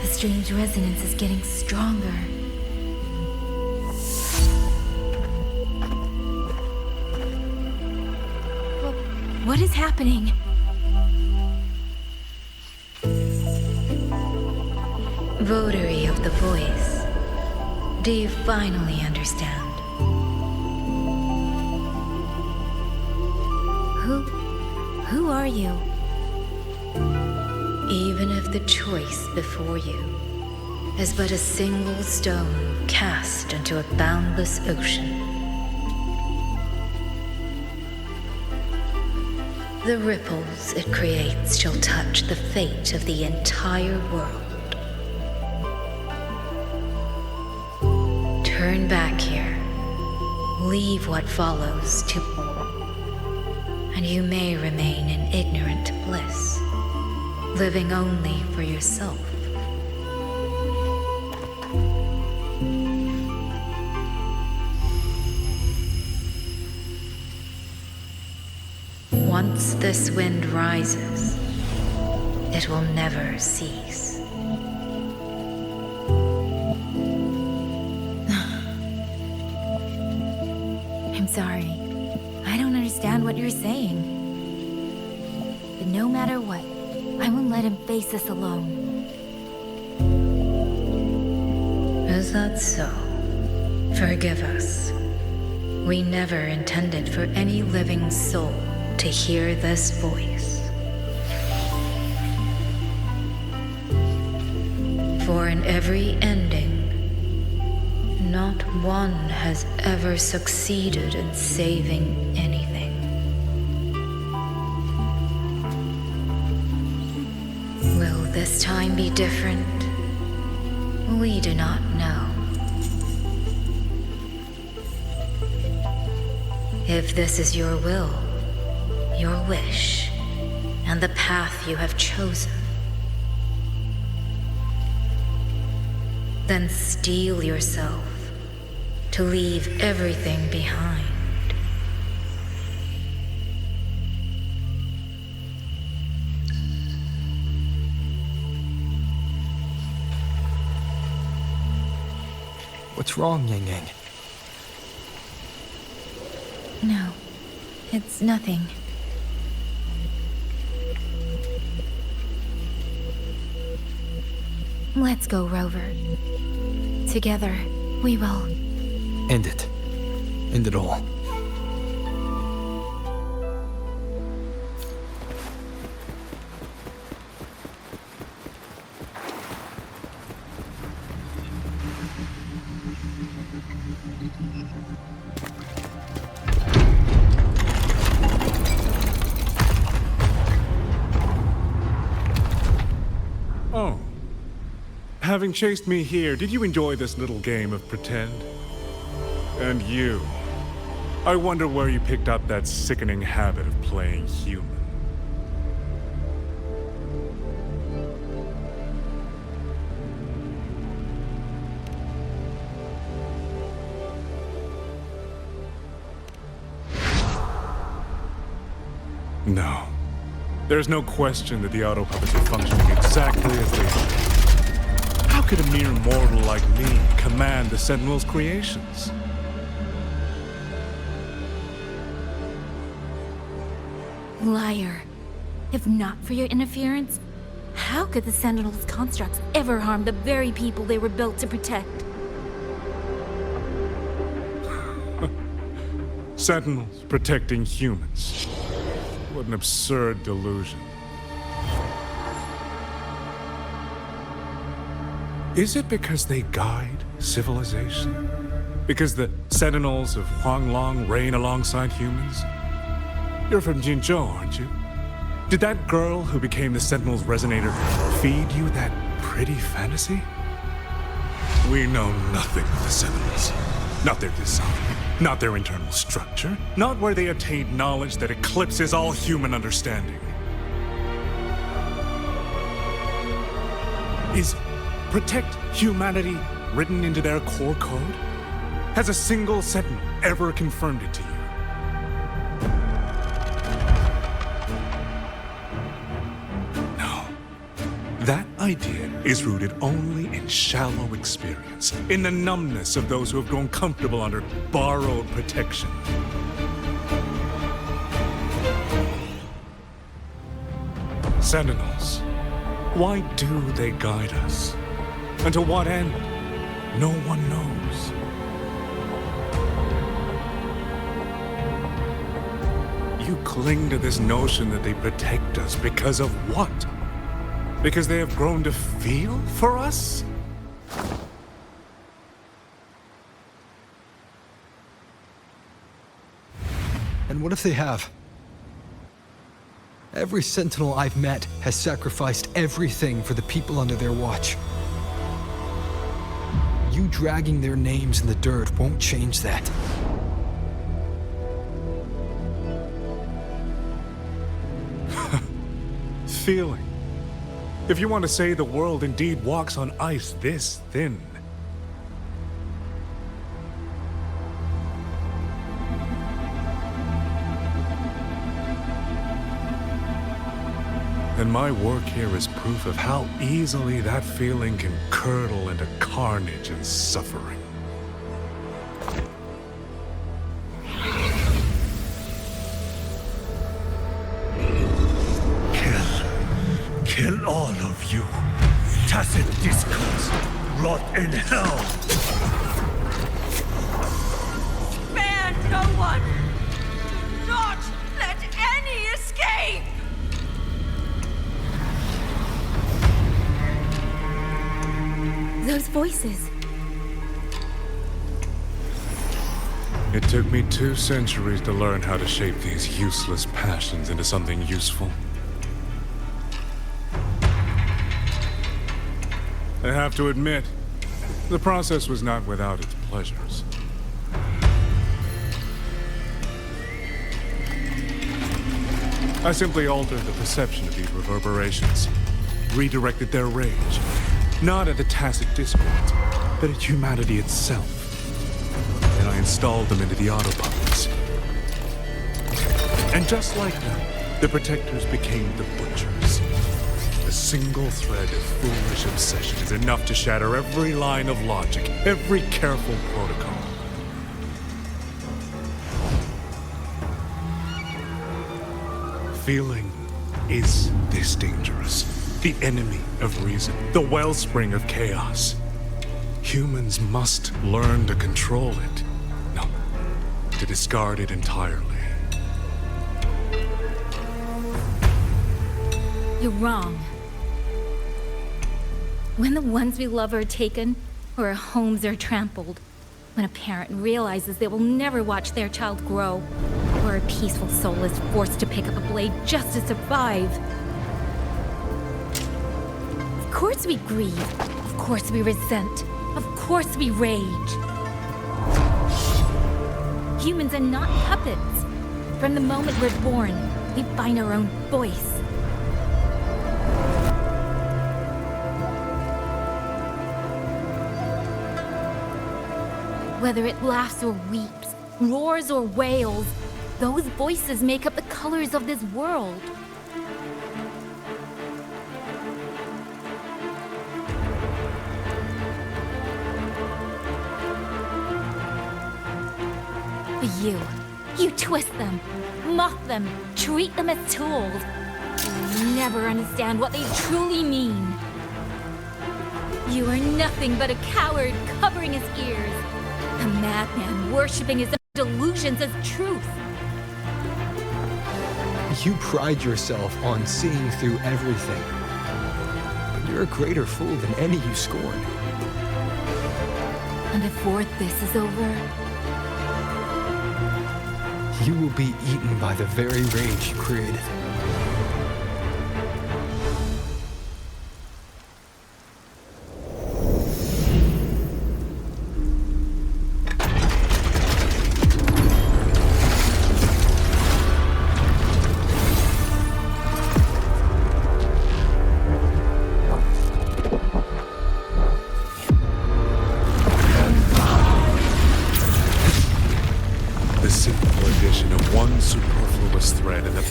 The strange resonance is getting stronger. What is happening? Votary of the voice. Do you finally understand? Who are you? Even if the choice before you is but a single stone cast into a boundless ocean, the ripples it creates shall touch the fate of the entire world. Turn back here, leave what follows to, and you may remain in ignorant bliss, living only for yourself. Once this wind rises, it will never cease. I'm sorry. I don't understand what you're saying. But no matter what, I won't let him face this alone. Is that so? Forgive us. We never intended for any living soul to hear this voice. For in every ending, not one has ever succeeded in saving anything. Will this time be different? We do not know. If this is your will, your wish, and the path you have chosen, then steel yourself to leave everything behind. What's wrong, Yang Yang? No, it's nothing. Let's go, Rover. Together, we will. End it. End it all. Oh. Having chased me here, did you enjoy this little game of pretend? And you. I wonder where you picked up that sickening habit of playing human. No. There's no question that the auto puppets are functioning exactly as they should. How could a mere mortal like me command the Sentinel's creations? Liar. If not for your interference, how could the Sentinel's constructs ever harm the very people they were built to protect? Sentinels protecting humans. What an absurd delusion. Is it because they guide civilization? Because the Sentinels of Huanglong reign alongside humans? You're from Jinzhou, aren't you? Did that girl who became the Sentinel's resonator feed you that pretty fantasy? We know nothing of the Sentinels. Not their design, not their internal structure, not where they attained knowledge that eclipses all human understanding. Is protect humanity written into their core code? Has a single Sentinel ever confirmed it to you? That idea is rooted only in shallow experience, in the numbness of those who have grown comfortable under borrowed protection. Sentinels, why do they guide us? And to what end? No one knows. You cling to this notion that they protect us because of what? Because they have grown to feel for us? And what if they have? Every Sentinel I've met has sacrificed everything for the people under their watch. You dragging their names in the dirt won't change that. Feeling. If you want to say the world indeed walks on ice this thin. And my work here is proof of how easily that feeling can curdle into carnage and suffering. Kill all of you. Tacit discords, rot in hell. Spare no one! Do not let any escape! voices? It took me 2 centuries to learn how to shape these useless passions into something useful. I have to admit, the process was not without its pleasures. I simply altered the perception of these reverberations, redirected their rage, not at the tacit discords, but at humanity itself. And I installed them into the autopuppets. And just like that, the protectors became the butchers. A single thread of foolish obsession is enough to shatter every line of logic, every careful protocol. Feeling is this dangerous. The enemy of reason, the wellspring of chaos. Humans must learn to control it. No, to discard it entirely. You're wrong. When the ones we love are taken, or our homes are trampled, when a parent realizes they will never watch their child grow, or a peaceful soul is forced to pick up a blade just to survive. Of course we grieve. Of course we resent. Of course we rage. Humans are not puppets. From the moment we're born, we find our own voice. Whether it laughs or weeps, roars or wails, those voices make up the colors of this world. But you twist them, mock them, treat them as tools. You never understand what they truly mean. You are nothing but a coward covering his ears. A madman worshipping his own delusions as truth. You pride yourself on seeing through everything. But you're a greater fool than any you scorn. And before this is over, you will be eaten by the very rage you created.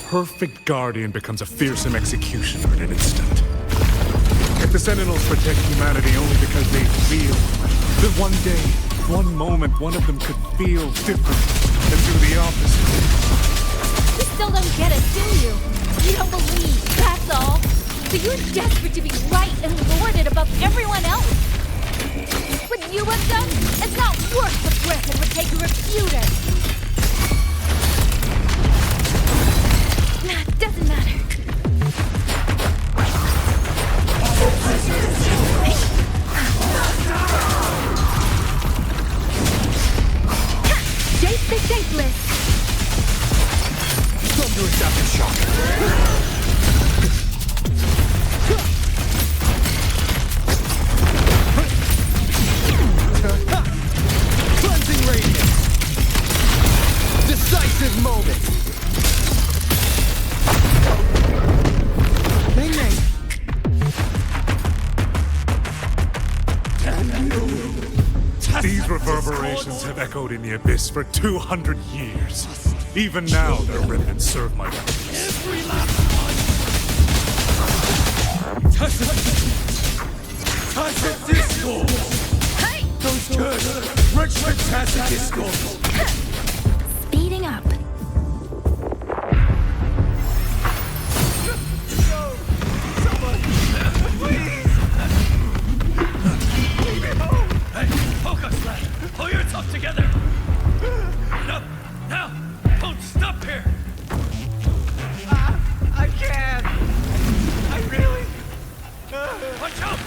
Perfect guardian becomes a fearsome executioner in an instant. If the Sentinels protect humanity only because they feel that one day, one moment, one of them could feel different and do the opposite. You still don't get it, do you? You don't believe, that's all. But you're desperate to be right and lord it above everyone else. What you have done is not worth the breath it would take to refute it. Doesn't matter. Shape the shapeless. Thunderous aftershock. Cleansing radiance. Decisive moment. These reverberations have echoed in the abyss for 200 years. Even now, their remnants serve my purpose. Every last one! Tacit discord! Hey! Those good, rich fantastic discord! Speeding up. Pull yourself together! No! Now! Don't stop here! I can't! I really... Watch out!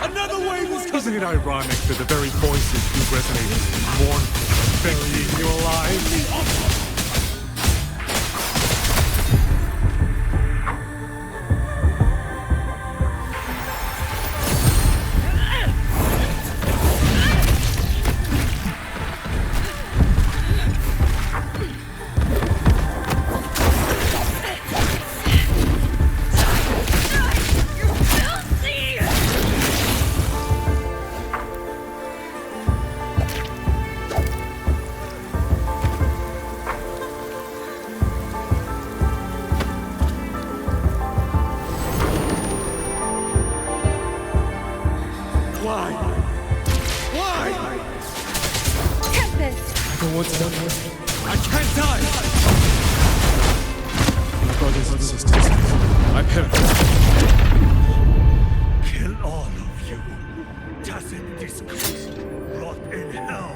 Another wave is coming! Isn't it ironic that the very voices you resonate with mournful, begging you alive? I can't die! My brothers and sisters, my parents. Kill all of you. Tacit discourse. Rot in hell.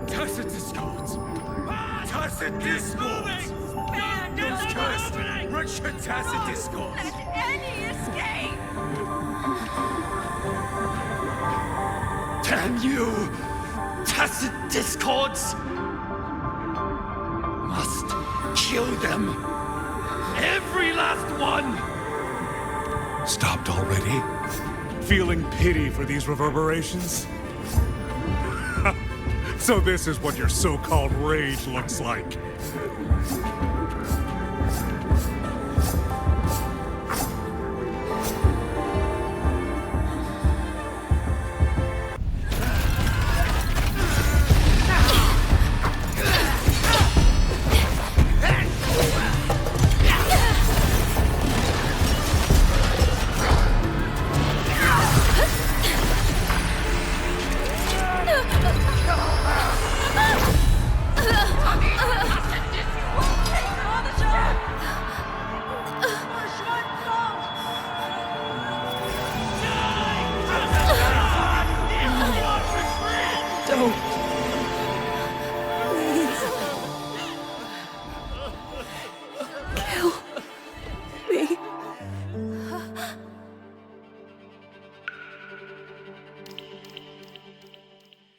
Tacit discords! Tacit discords! Those cursed, wretched tacit discords! Let any escape! Damn you! Tacit discords! Must kill them! Every last one! Stopped already? Feeling pity for these reverberations? So this is what your so-called rage looks like.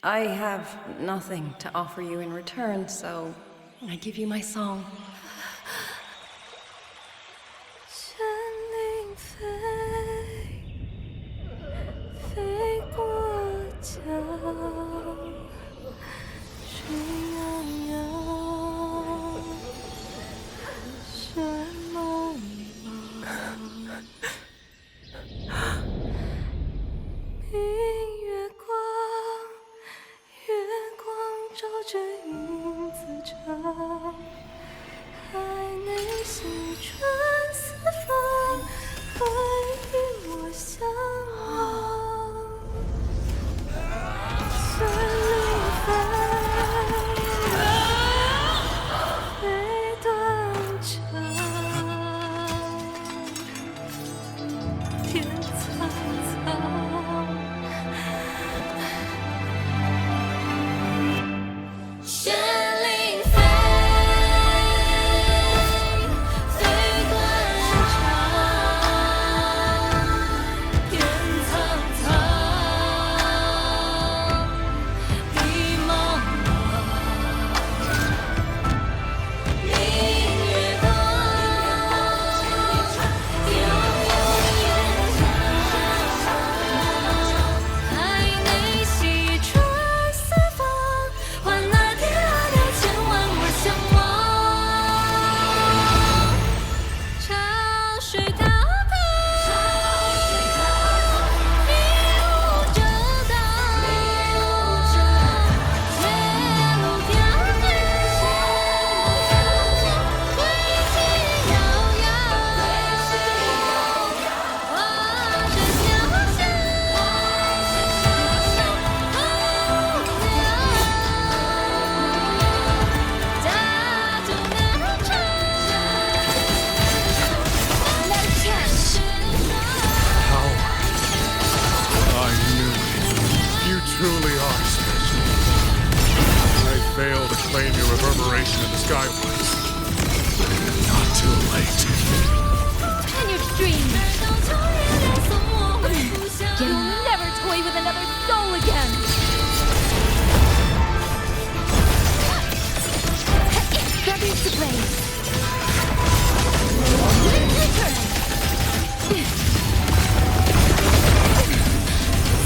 I have nothing to offer you in return, so I give you my song. 生灵飞，飞过江，水泱泱，水茫茫，明月光。 月光照着影子长，海内星川四方，会与我相望。森林飞，飞断肠，天苍苍。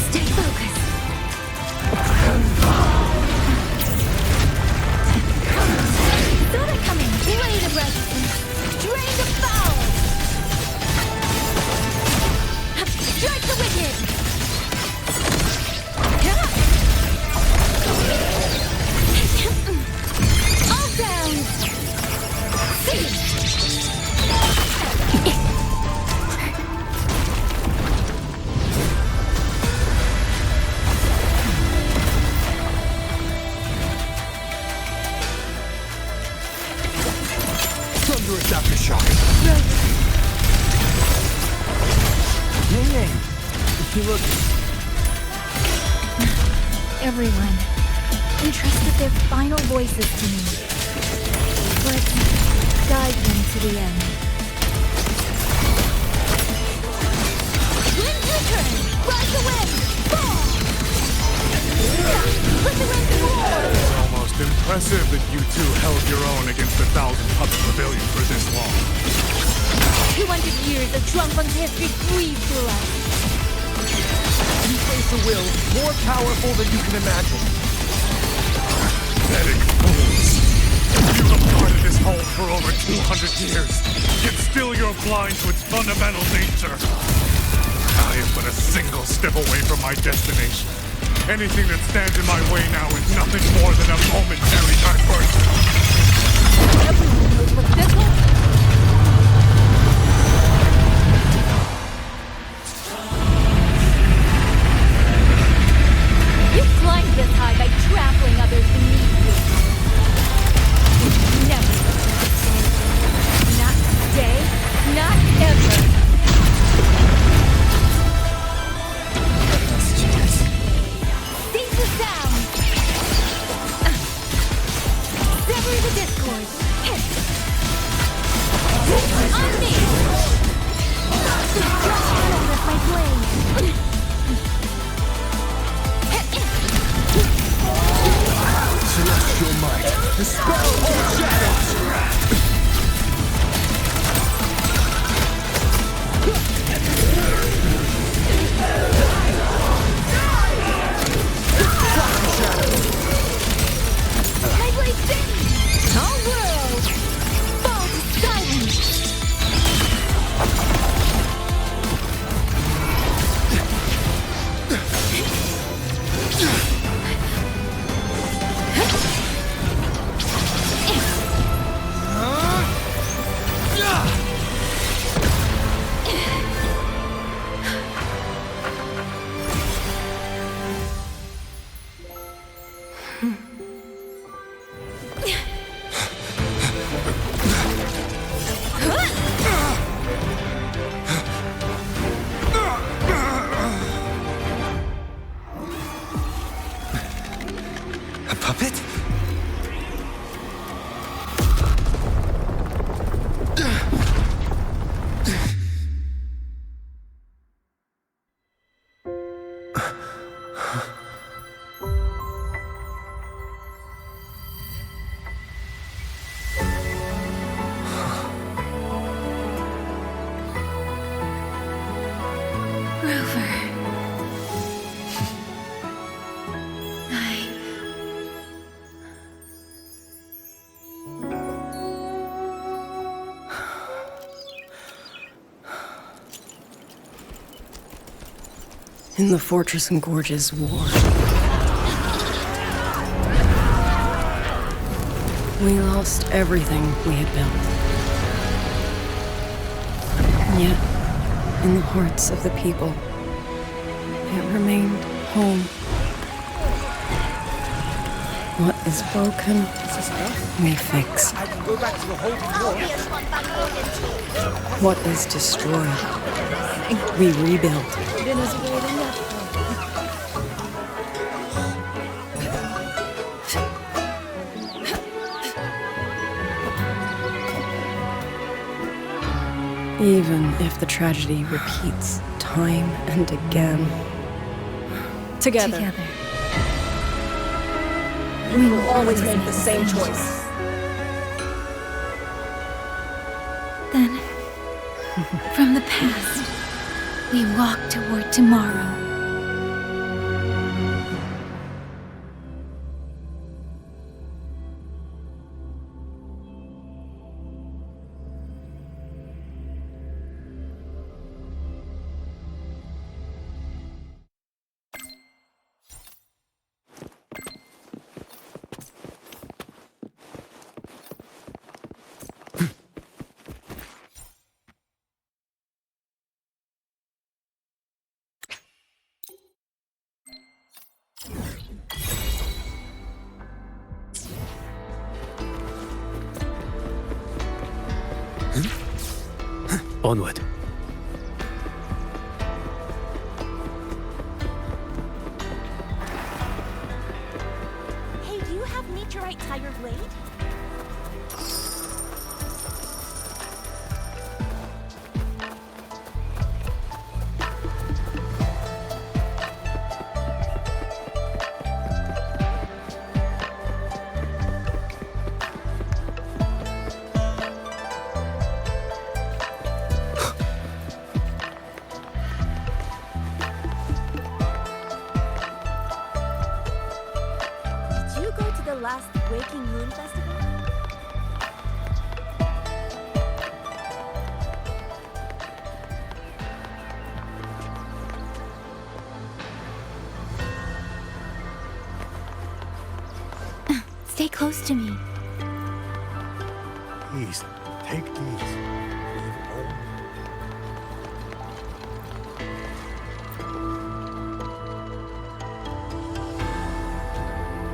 Stay focused. Saw that coming. Blade of resistance. Drain the foul. Strike the wicked. All down. Thunderous aftershock. Yay! You look... Everyone entrusted their final voices to me. Let's guide them to the end. Wind return! Ride the wind! Fall! Let the wind roar! It's almost impressive that you two held your own against 1,000 puppet rebellion for this long. 200 years of Shuangfeng's history breathe through us. You face a will more powerful than you can imagine. Pathetic fools. You have guarded this home for over 200 years, yet still you're blind to its fundamental nature. I am but a single step away from my destination. Anything that stands in my way now is nothing more than a momentary diversion. Everyone knows what this is. You climbed this high by trampling others beneath you. Never not today, not ever. Seize the sound. Sever the discord. Hit. On me. Shadow with my blade. Celestial might. Dispel all shadows! My blade sings! All world! Fall to silence! A puppet? Rover. In the Fortress and Gorges War, we lost everything we had built. And yet, in the hearts of the people, it remained home. What is broken, we fix. I can go back to the holding What is destroyed, we rebuild. Even if the tragedy repeats time and again. Together. We will always make the same choice. Then, From the past, we walk toward tomorrow. Onward. Hey, do you have meteorite tire blade? Did you go to the last Waking Moon Festival? Stay close to me. Please, take these.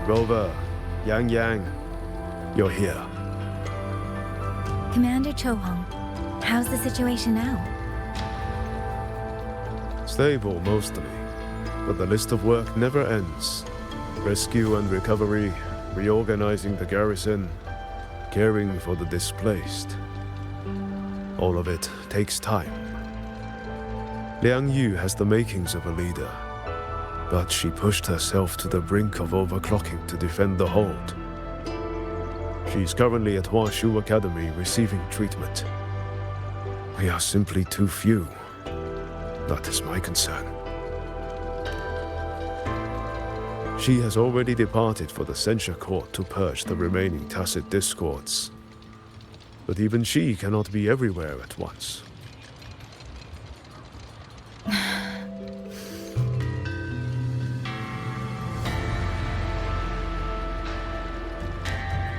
Rover, Yang, you're here. Commander Chohong, how's the situation now? Stable mostly, but the list of work never ends. Rescue and recovery, reorganizing the garrison, caring for the displaced. All of it takes time. Liang Yu has the makings of a leader, but she pushed herself to the brink of overclocking to defend the hold. She's currently at Huashu Academy receiving treatment. We are simply too few. That is my concern. She has already departed for the censure court to purge the remaining tacit discords. But even she cannot be everywhere at once.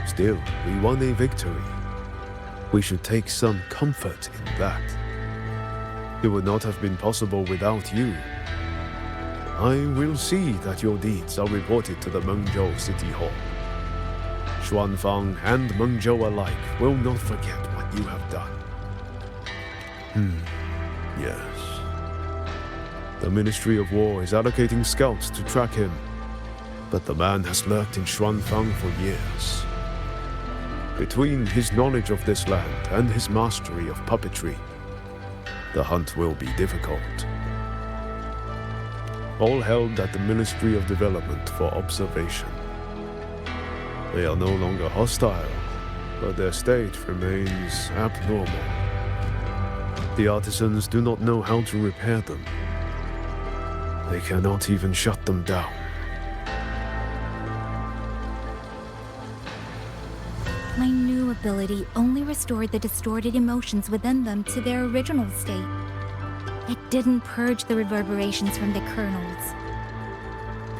Still, we won a victory. We should take some comfort in that. It would not have been possible without you. I will see that your deeds are reported to the Mengzhou City Hall. Xuanfang and Mengzhou alike will not forget what you have done. Yes. The Ministry of War is allocating scouts to track him, but the man has lurked in Xuanfang for years. Between his knowledge of this land and his mastery of puppetry, the hunt will be difficult. All held at the Ministry of Development for observation. They are no longer hostile, but their state remains abnormal. The artisans do not know how to repair them. They cannot even shut them down. My new ability only restored the distorted emotions within them to their original state. It didn't purge the reverberations from the kernels.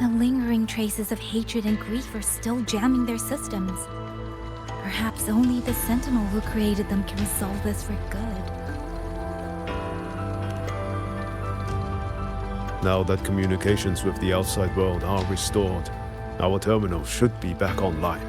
The lingering traces of hatred and grief are still jamming their systems. Perhaps only the Sentinel who created them can resolve this for good. Now that communications with the outside world are restored, our terminal should be back online.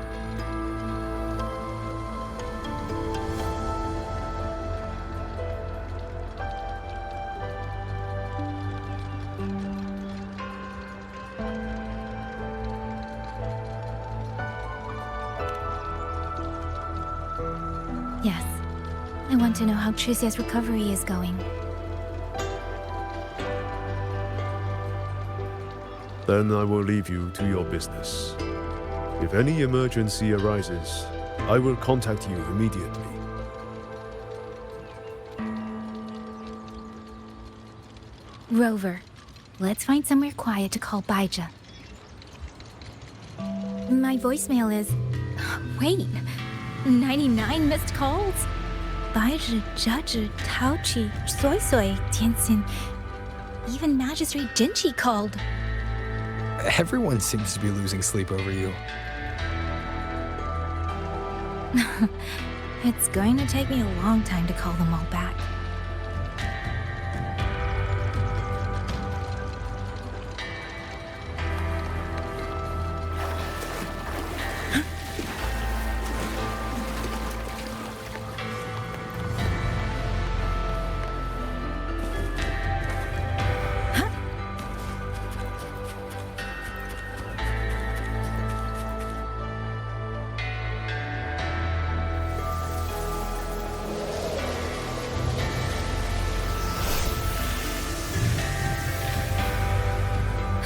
Yes. I want to know how Chuxia's recovery is going. Then I will leave you to your business. If any emergency arises, I will contact you immediately. Rover, let's find somewhere quiet to call Baija. My voicemail is... Wait, 99 missed calls? Baija, Judge, Taochi, Soy Soy, Tianxin, even Magistrate Jinchi called. Everyone seems to be losing sleep over you. It's going to take me a long time to call them all back.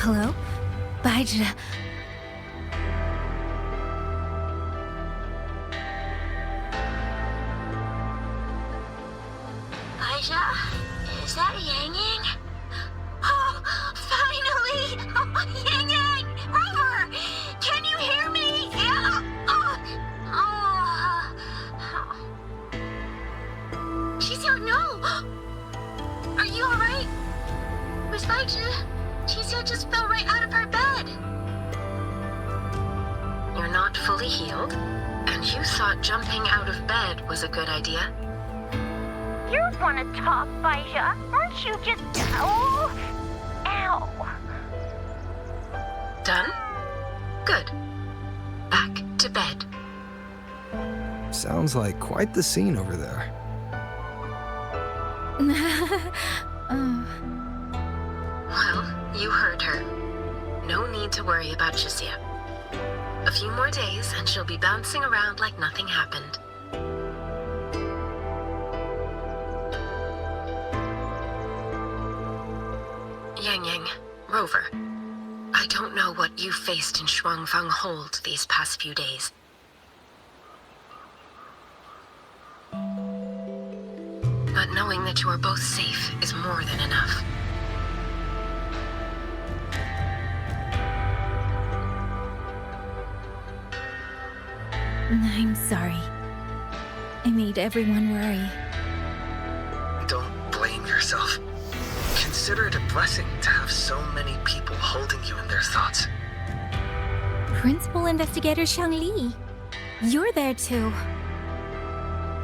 Hello? Baija. Baija? Is that Yang Yang? Oh, finally! Oh, Yang Yang! Rover! Can you hear me? Yeah. Qixiao, no! Are you alright? Where's Baija? Qixiao just fell right out of her bed. You're not fully healed, and you thought jumping out of bed was a good idea. You want to talk, Baija? Aren't you just... Oh! Ow! Done? Good. Back to bed. Sounds like quite the scene over there. Well, you heard her. No need to worry about Qixiao. A few more days and she'll be bouncing around like nothing happened. Yang Yang, Rover, I don't know what you faced in Shuangfang Hold these past few days. But knowing that you are both safe is more than enough. I'm sorry. I made everyone worry. Don't blame yourself. Consider it a blessing to have so many people holding you in their thoughts. Principal Investigator Shangli, you're there too.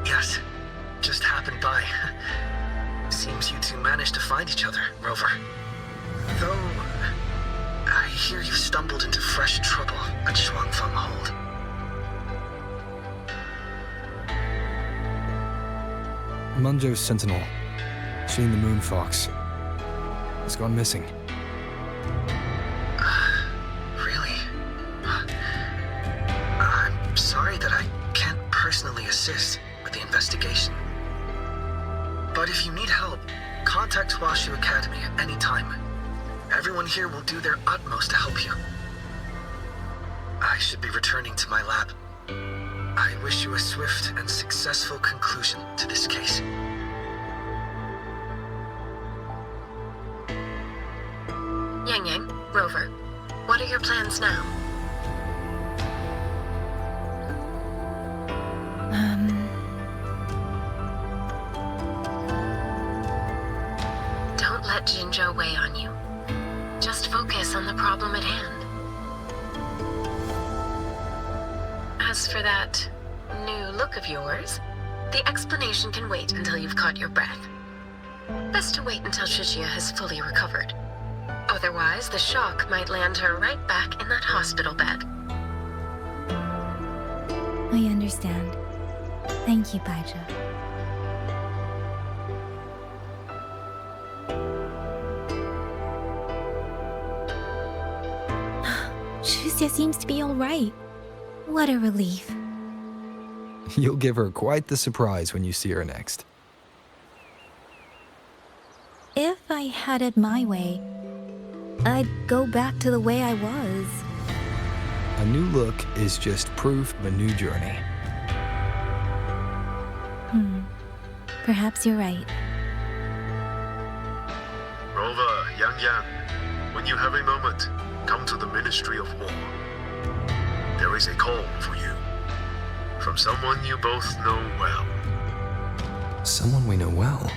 Yes, just happened by. Seems you two managed to find each other, Rover. Though, I hear you stumbled into fresh trouble at Shuangfang Hold. Munjo's sentinel, Sheen the Moon Fox, has gone missing. Really? I'm sorry that I can't personally assist with the investigation. But if you need help, contact Huashu Academy at any time. Everyone here will do their utmost to help you. I should be returning to my lab. I wish you a swift and successful conclusion to this case. Yang Yang, Rover, what are your plans now? Don't let Jinzhou weigh on you. Just focus on the problem at hand. As for that new look of yours, the explanation can wait until you've caught your breath. Best to wait until Qixiao has fully recovered. Otherwise, the shock might land her right back in that hospital bed. I understand. Thank you, Baija. Qixiao seems to be all right. What a relief. You'll give her quite the surprise when you see her next. If I had it my way, I'd go back to the way I was. A new look is just proof of a new journey. Perhaps you're right. Rover, Yang Yang, when you have a moment, come to the Ministry of War. There is a call for you. From someone you both know well. Someone we know well?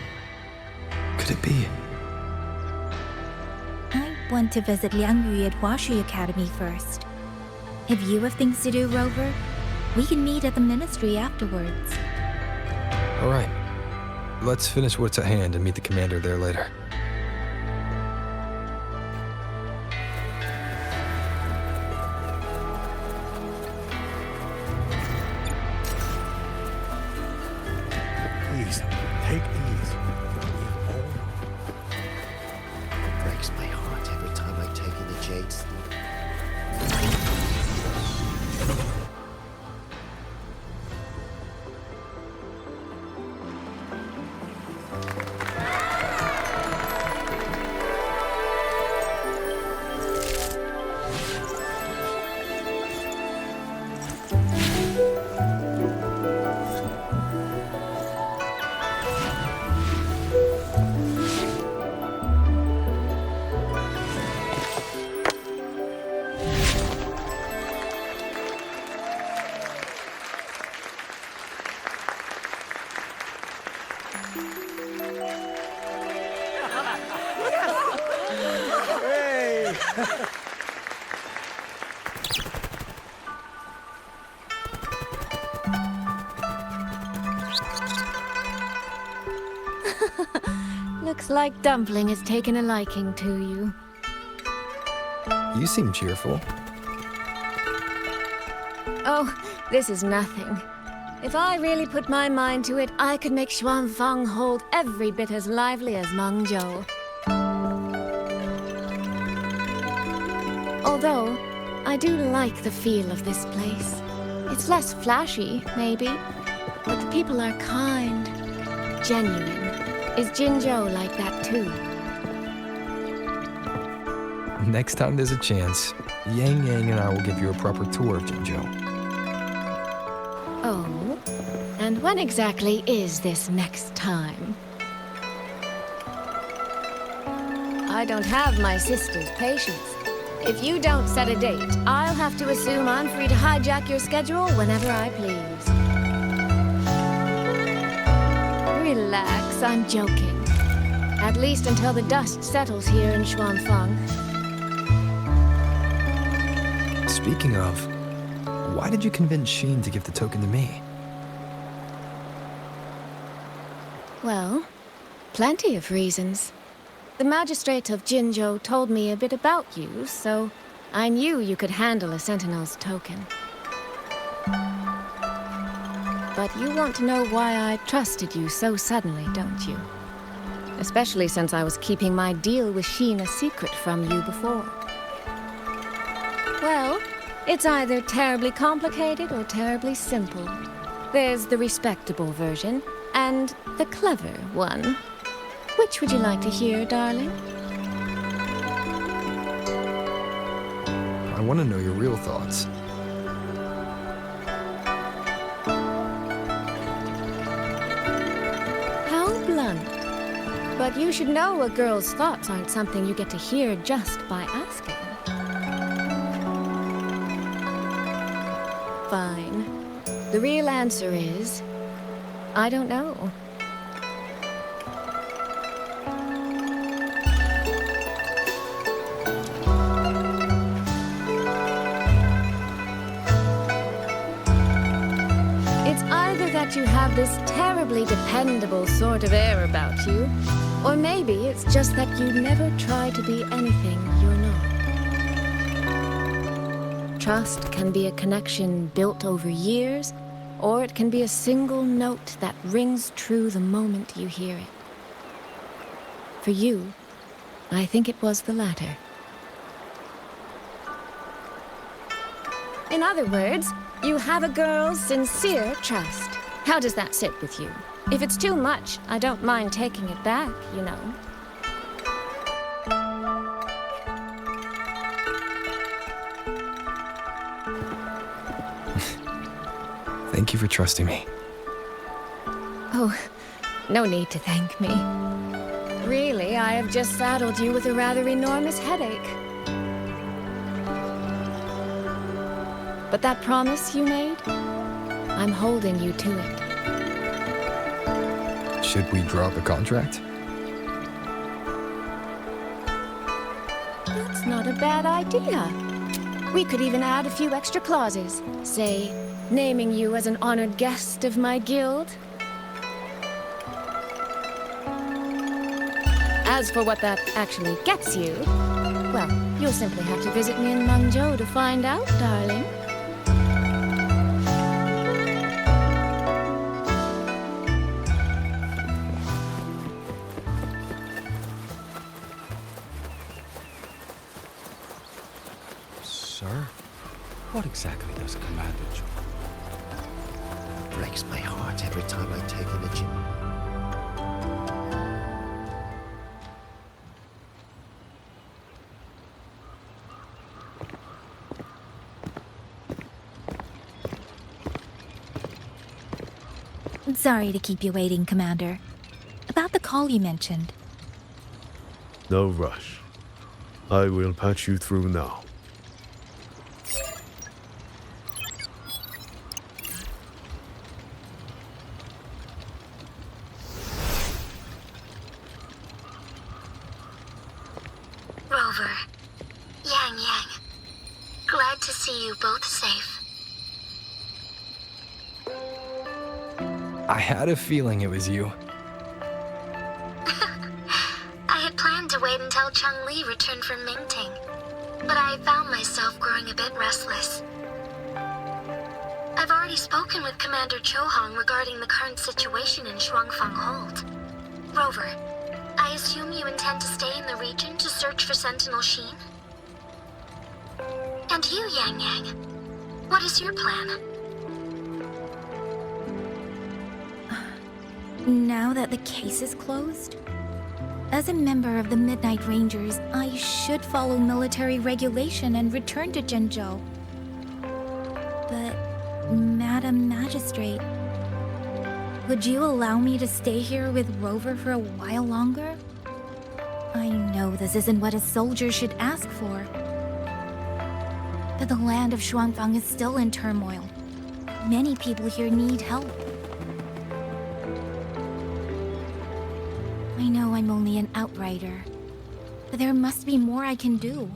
Could it be? I want to visit Liang Yu at Huashi Academy first. If you have things to do, Rover, we can meet at the ministry afterwards. All right. Let's finish what's at hand and meet the commander there later. Please, take these. It breaks my heart every time I take in the Jade's. Hey! Looks like Dumpling has taken a liking to you. You seem cheerful. Oh, this is nothing. If I really put my mind to it, I could make Xuanfang hold every bit as lively as Mengzhou. Although, I do like the feel of this place. It's less flashy, maybe, but the people are kind, genuine. Is Jinzhou like that too? Next time there's a chance, Yang Yang and I will give you a proper tour of Jinzhou. Oh? And when exactly is this next time? I don't have my sister's patience. If you don't set a date, I'll have to assume I'm free to hijack your schedule whenever I please. Relax, I'm joking. At least until the dust settles here in Xuanfang. Speaking of, why did you convince Xin to give the token to me? Well, plenty of reasons. The magistrate of Jinzhou told me a bit about you, so I knew you could handle a Sentinel's token. But you want to know why I trusted you so suddenly, don't you? Especially since I was keeping my deal with Xin a secret from you before. Well, it's either terribly complicated or terribly simple. There's the respectable version, and the clever one. Which would you like to hear, darling? I want to know your real thoughts. How blunt. But you should know a girl's thoughts aren't something you get to hear just by asking. Fine. The real answer is, I don't know. It's either that you have this terribly dependable sort of air about you, or maybe it's just that you never try to be anything you're not. Trust can be a connection built over years, or it can be a single note that rings true the moment you hear it. For you, I think it was the latter. In other words, you have a girl's sincere trust. How does that sit with you? If it's too much, I don't mind taking it back, you know. Thank you for trusting me. Oh, no need to thank me. Really, I have just saddled you with a rather enormous headache. But that promise you made, I'm holding you to it. Should we drop the contract? That's not a bad idea. We could even add a few extra clauses. Say, naming you as an honored guest of my guild. As for what that actually gets you, well, you'll simply have to visit me in Mengzhou to find out, darling. Sir, what exactly does Commander Joe? Breaks my heart every time I take in a gym. Sorry to keep you waiting, Commander. About the call you mentioned. No rush. I will patch you through now. Rover, Yang, glad to see you both safe. I had a feeling it was you. I had planned to wait until Changli returned from Mingting, but I found myself growing a bit restless. I've already spoken with Commander Chohong regarding the current situation in Shuangfang Hold. Rover, I assume you intend to stay in the region to search for Sentinel Sheen? And you, Yang, what is your plan? Now that the case is closed, as a member of the Midnight Rangers, I should follow military regulation and return to Zhenzhou. But, Madam Magistrate, would you allow me to stay here with Rover for a while longer? I know this isn't what a soldier should ask for, but the land of Shuangfang is still in turmoil. Many people here need help. I know I'm only an outrider, but there must be more I can do.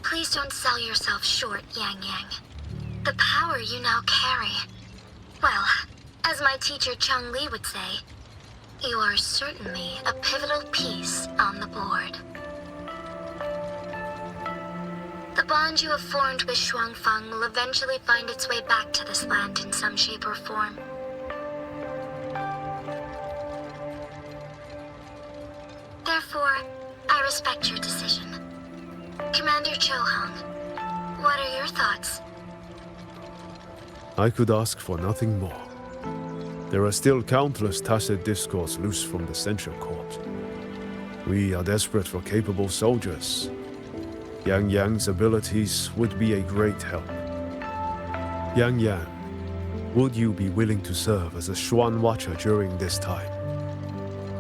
Please don't sell yourself short, Yang. The power you now carry. Well, as my teacher Changli would say, you are certainly a pivotal piece on the board. The bond you have formed with Shuangfang will eventually find its way back to this land in some shape or form. Therefore, I respect your decision. Commander Chohong, what are your thoughts? I could ask for nothing more. There are still countless tacit discords loose from the Censure Court. We are desperate for capable soldiers. Yang's abilities would be a great help. Yang, would you be willing to serve as a Xuan Watcher during this time?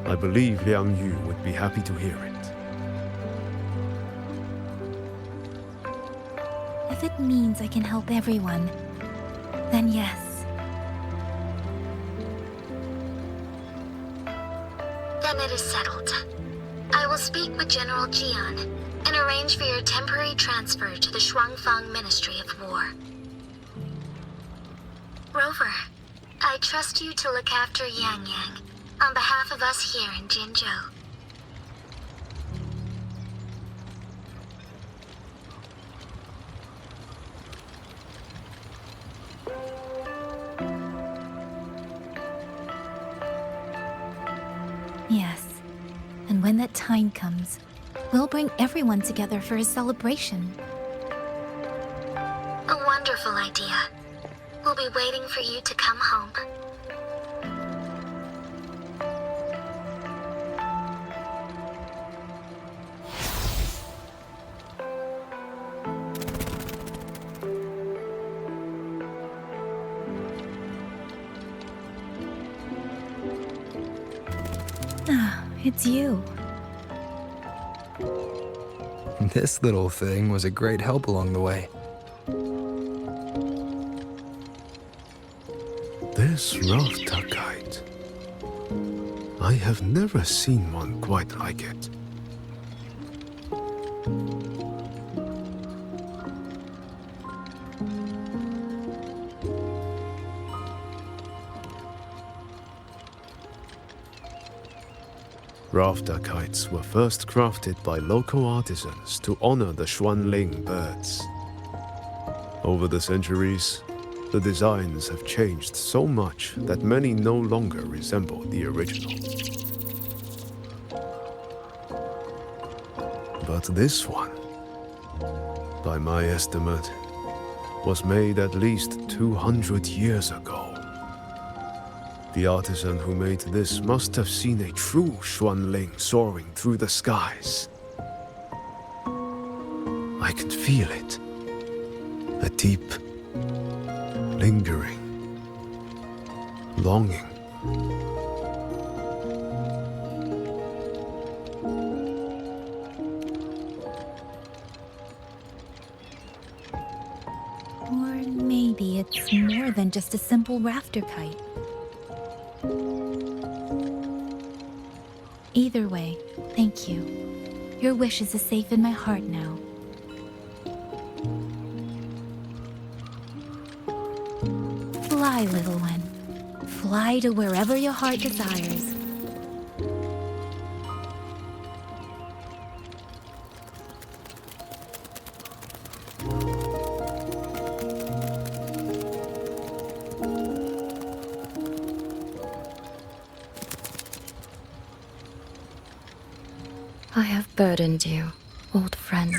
I believe Liang Yu would be happy to hear it. If it means I can help everyone, then yes. Then it is settled. I will speak with General Jian and arrange for your temporary transfer to the Shuangfang Ministry of War. Rover, I trust you to look after Yang on behalf of us here in Jinzhou. Yes. And when that time comes, we'll bring everyone together for a celebration. A wonderful idea. We'll be waiting for you to come home. Ah, it's you. This little thing was a great help along the way. This Raftakite. I have never seen one quite like it. Raftakites were first crafted by local artisans to honor the Xuanling birds. Over the centuries, the designs have changed so much that many no longer resemble the original. But this one, by my estimate, was made at least 200 years ago. The artisan who made this must have seen a true Xuanling soaring through the skies. I could feel it. A deep, lingering longing. Or maybe it's more than just a simple rafter kite. Either way, thank you. Your wishes are safe in my heart now. Fly, little one. Fly to wherever your heart desires. I have burdened you, old friend.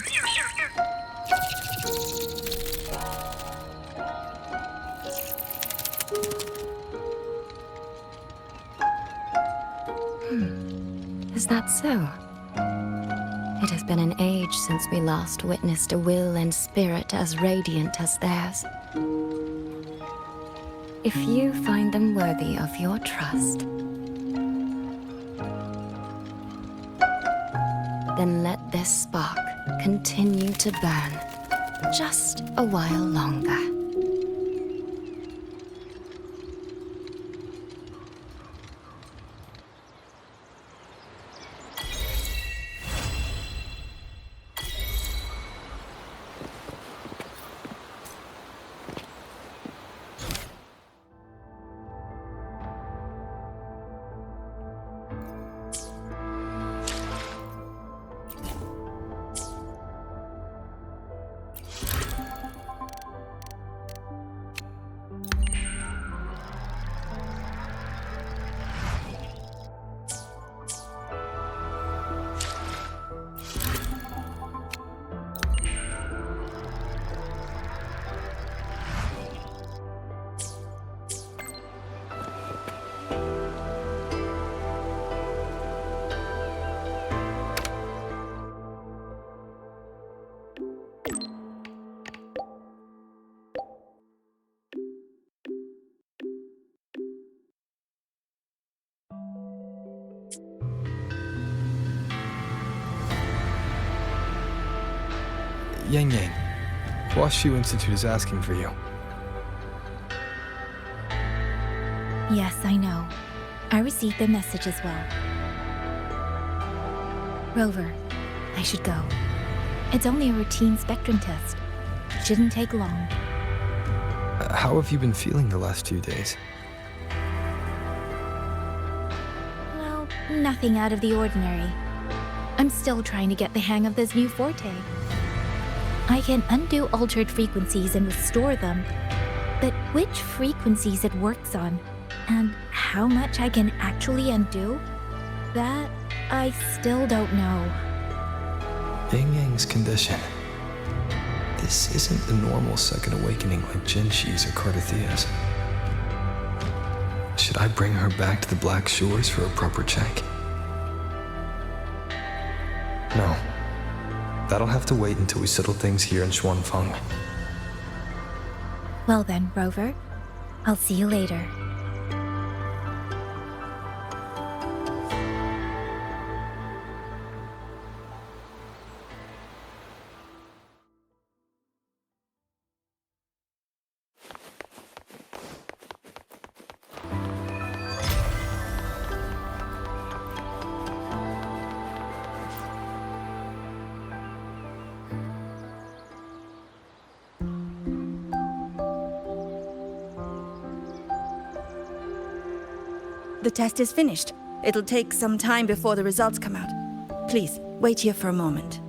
Is that so? It has been an age since we last witnessed a will and spirit as radiant as theirs. If you find them worthy of your trust, then let this spark continue to burn just a while longer. Yang Yang, Washu Institute is asking for you. Yes, I know. I received their message as well. Rover, I should go. It's only a routine spectrum test. Shouldn't take long. How have you been feeling the last few days? Well, nothing out of the ordinary. I'm still trying to get the hang of this new forte. I can undo altered frequencies and restore them, but which frequencies it works on, and how much I can actually undo, that I still don't know. Yang Yang's condition. This isn't a normal second awakening like Jinshi's or Cardathia's. Should I bring her back to the Black Shores for a proper check? No. That'll have to wait until we settle things here in Xuanfang. Well then, Rover, I'll see you later. The test is finished. It'll take some time before the results come out. Please, wait here for a moment.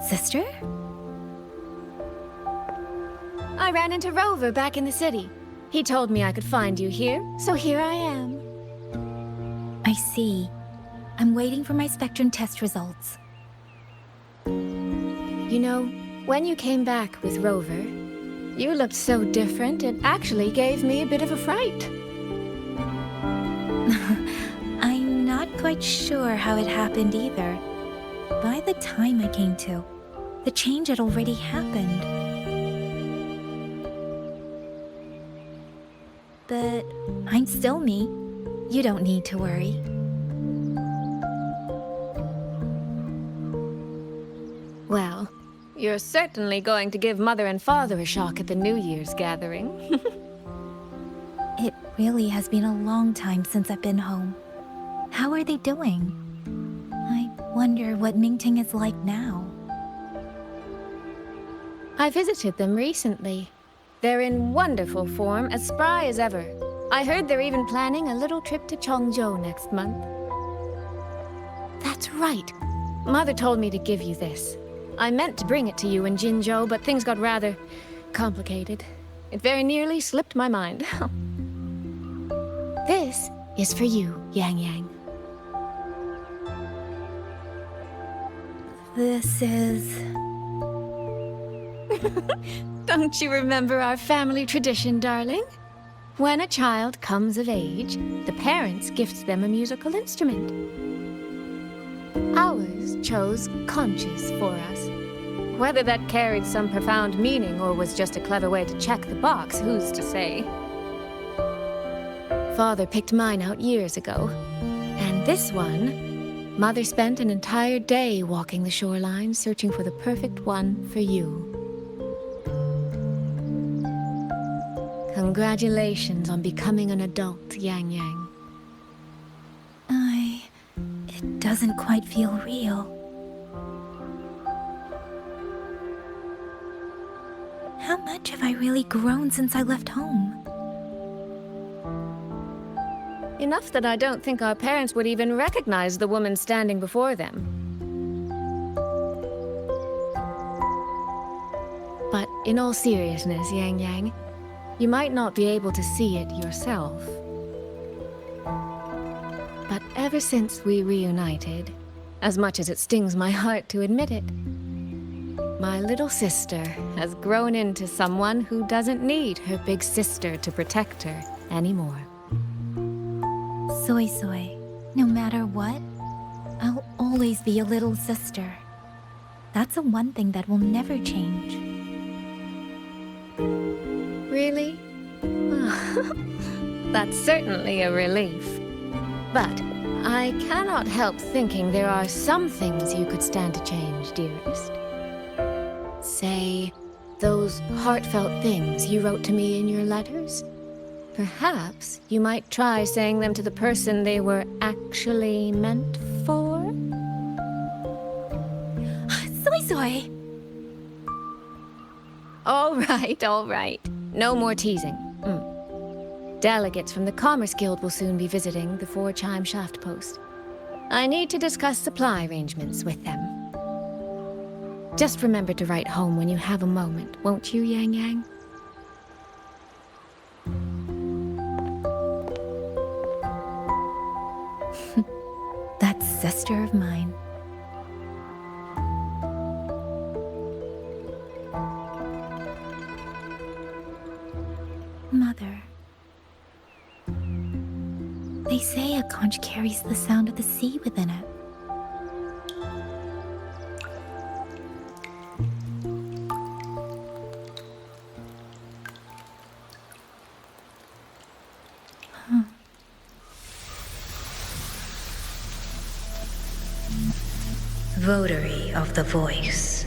Sister? I ran into Rover back in the city. He told me I could find you here, so here I am. I see. I'm waiting for my Spectrum test results. You know, when you came back with Rover, you looked so different, it actually gave me a bit of a fright. I'm not quite sure how it happened either. By the time I came to, the change had already happened. But I'm still me. You don't need to worry. Well, you're certainly going to give Mother and Father a shock at the New Year's gathering. It really has been a long time since I've been home. How are they doing? I wonder what Mingting is like now. I visited them recently. They're in wonderful form, as spry as ever. I heard they're even planning a little trip to Chongzhou next month. That's right. Mother told me to give you this. I meant to bring it to you in Jinzhou, but things got rather complicated. It very nearly slipped my mind. This is for you, Yang Yang. This is... Don't you remember our family tradition, darling? When a child comes of age, the parents gift them a musical instrument. Ours chose conches for us. Whether that carried some profound meaning or was just a clever way to check the box, who's to say? Father picked mine out years ago. And this one, Mother spent an entire day walking the shoreline searching for the perfect one for you. Congratulations on becoming an adult, Yang Yang. It doesn't quite feel real. How much have I really grown since I left home? Enough that I don't think our parents would even recognize the woman standing before them. But in all seriousness, Yang Yang, you might not be able to see it yourself. But ever since we reunited, as much as it stings my heart to admit it, my little sister has grown into someone who doesn't need her big sister to protect her anymore. Soy Soy, no matter what, I'll always be a little sister. That's the one thing that will never change. Really? That's certainly a relief. But I cannot help thinking there are some things you could stand to change, dearest. Say, those heartfelt things you wrote to me in your letters? Perhaps you might try saying them to the person they were actually meant for? Soy Soy! All right. No more teasing. Delegates from the Commerce Guild will soon be visiting the Four-Chime Shaft Post. I need to discuss supply arrangements with them. Just remember to write home when you have a moment, won't you, Yang Yang? That sister of mine. Mother. They say a conch carries the sound of the sea within it. Votary of the Voice.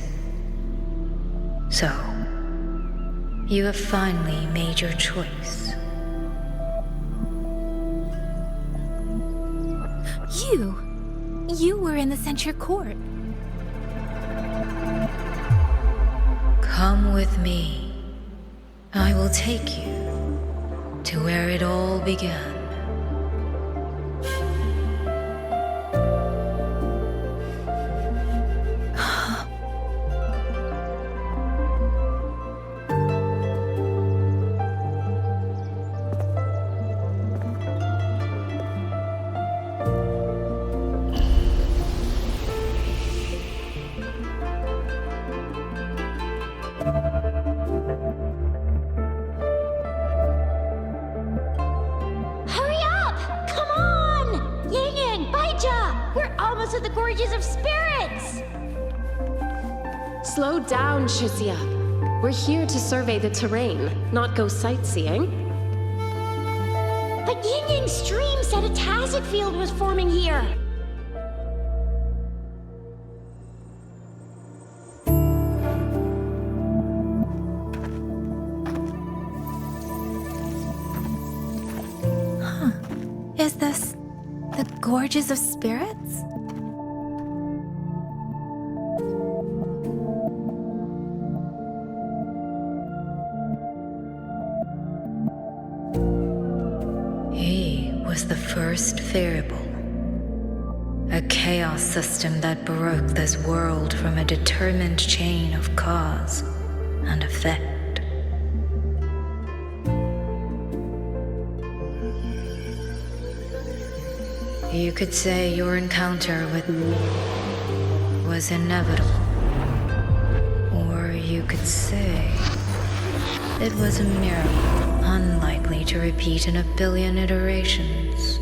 So, you have finally made your choice. You were in the Censure Court. Come with me. I will take you to where it all began. Hurry up! Come on! Yang Yang, Baija! We're almost at the Gorges of Spirits! Slow down, Shizia. We're here to survey the terrain, not go sightseeing. But Yang Yang's stream said a tacit field was forming here. Is this the Gorges of Spirits? He was the first variable. A chaos system that broke this world from a determined chain of cause and effect. You could say your encounter with was inevitable. Or you could say it was a miracle unlikely to repeat in a billion iterations.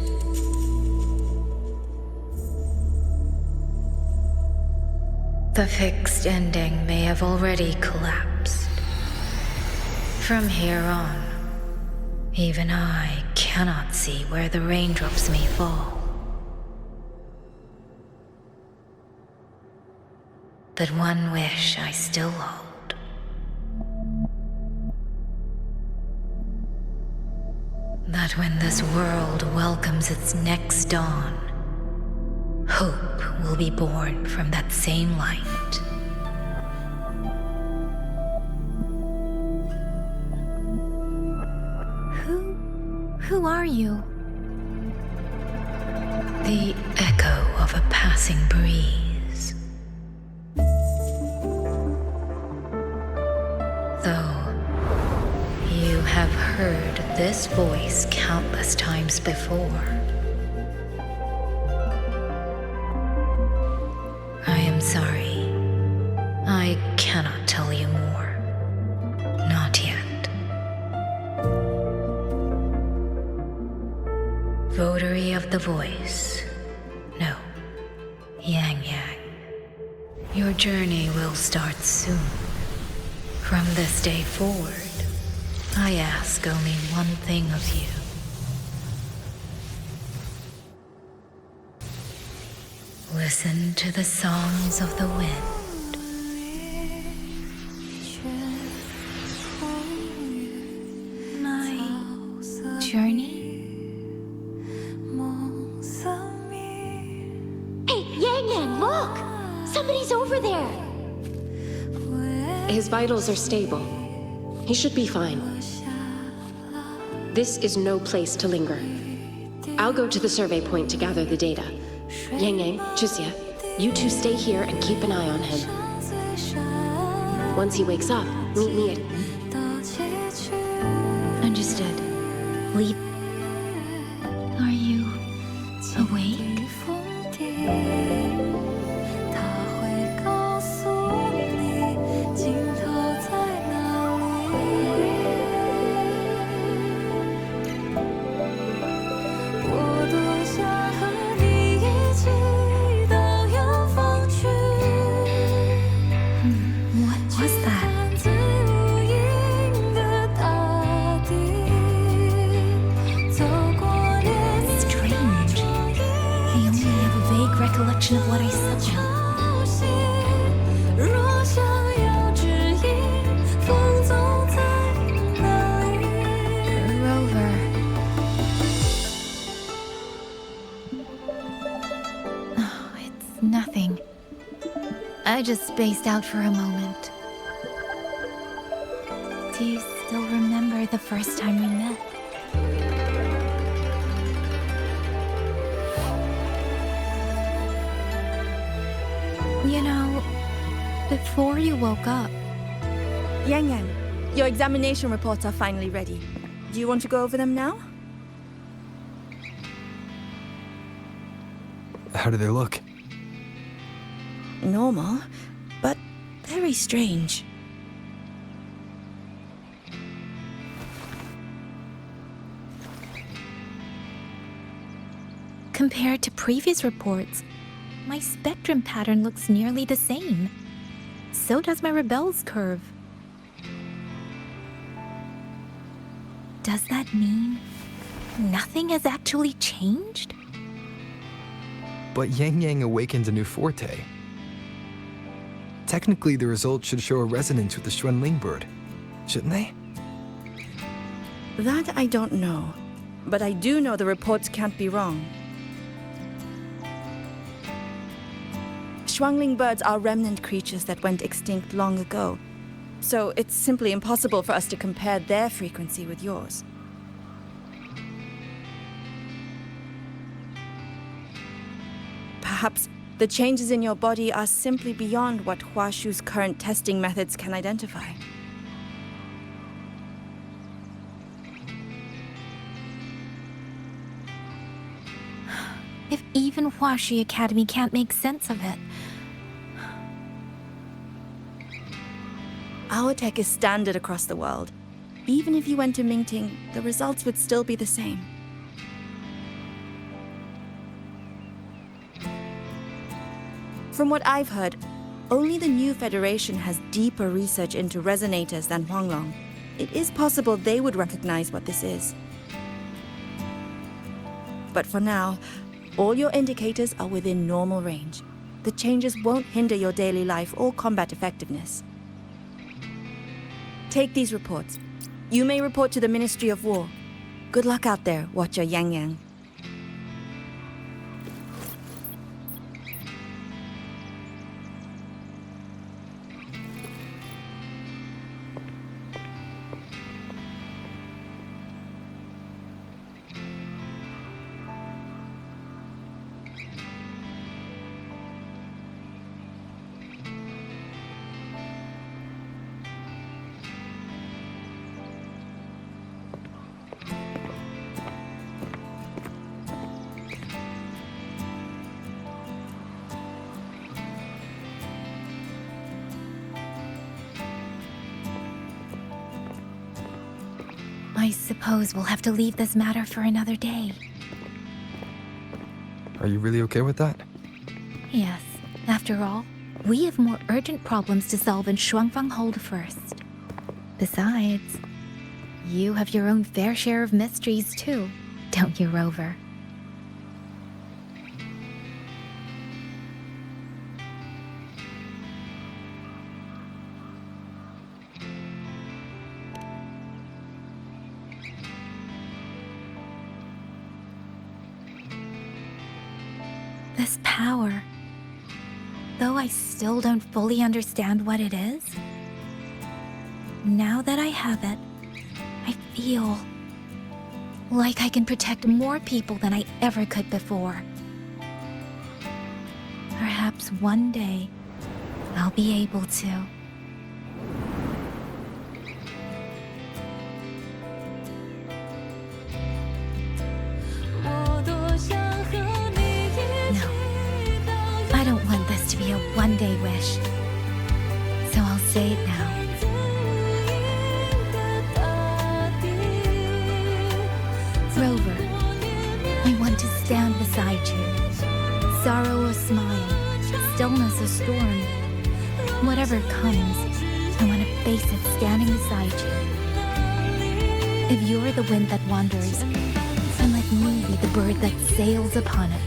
The fixed ending may have already collapsed. From here on, even I cannot see where the raindrops may fall. But one wish I still hold. That when this world welcomes its next dawn, hope will be born from that same light. Who are you? The echo of a passing breeze. Though you have heard this voice countless times before, I am sorry. I cannot tell you more. Not yet. Votary of the voice. No. Yang Yang. Your journey will start soon. From this day forward, I ask only one thing of you. Listen to the songs of the wind. My journey? Hey, Yang Yang, look! Somebody's over there! His vitals are stable. He should be fine. This is no place to linger. I'll go to the survey point to gather the data. Yang Yang, Chixia, you two stay here and keep an eye on him. Once he wakes up, meet me at... Understood. Leave. Are you awake? What's that? I just spaced out for a moment. Do you still remember the first time we met? You know, before you woke up... Yang Yang, your examination reports are finally ready. Do you want to go over them now? How do they look? Normal, but very strange. Compared to previous reports, my spectrum pattern looks nearly the same. So does my rebel's curve. Does that mean nothing has actually changed? But Yang Yang awakened a new forte. Technically, the results should show a resonance with the Xuanling bird, shouldn't they? That I don't know, but I do know the reports can't be wrong. Xuanling birds are remnant creatures that went extinct long ago, so it's simply impossible for us to compare their frequency with yours. Perhaps the changes in your body are simply beyond what Huashu's current testing methods can identify. If even Huashi Academy can't make sense of it... Our tech is standard across the world. Even if you went to Mingting, the results would still be the same. From what I've heard, only the new Federation has deeper research into resonators than Huanglong. It is possible they would recognize what this is. But for now, all your indicators are within normal range. The changes won't hinder your daily life or combat effectiveness. Take these reports. You may report to the Ministry of War. Good luck out there, Watcher Yang Yang. I suppose we'll have to leave this matter for another day. Are you really okay with that? Yes. After all, we have more urgent problems to solve in Shuangfang Hold first. Besides, you have your own fair share of mysteries too, don't you, Rover? This power, though I still don't fully understand what it is, now that I have it, I feel like I can protect more people than I ever could before. Perhaps one day, I'll be able to. I don't want this to be a one-day wish, so I'll say it now. Rover, I want to stand beside you. Sorrow or smile, stillness or storm. Whatever comes, I want to face it standing beside you. If you're the wind that wanders, then let me be the bird that sails upon it.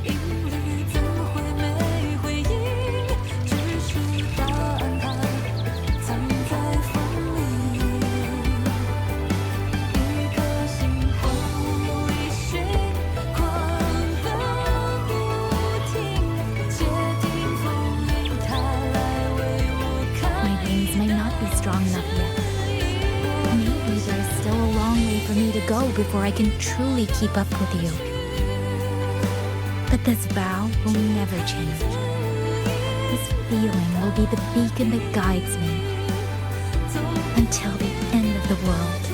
yet. Maybe there's still a long way for me to go before I can truly keep up with you. But this vow will never change. This feeling will be the beacon that guides me until the end of the world.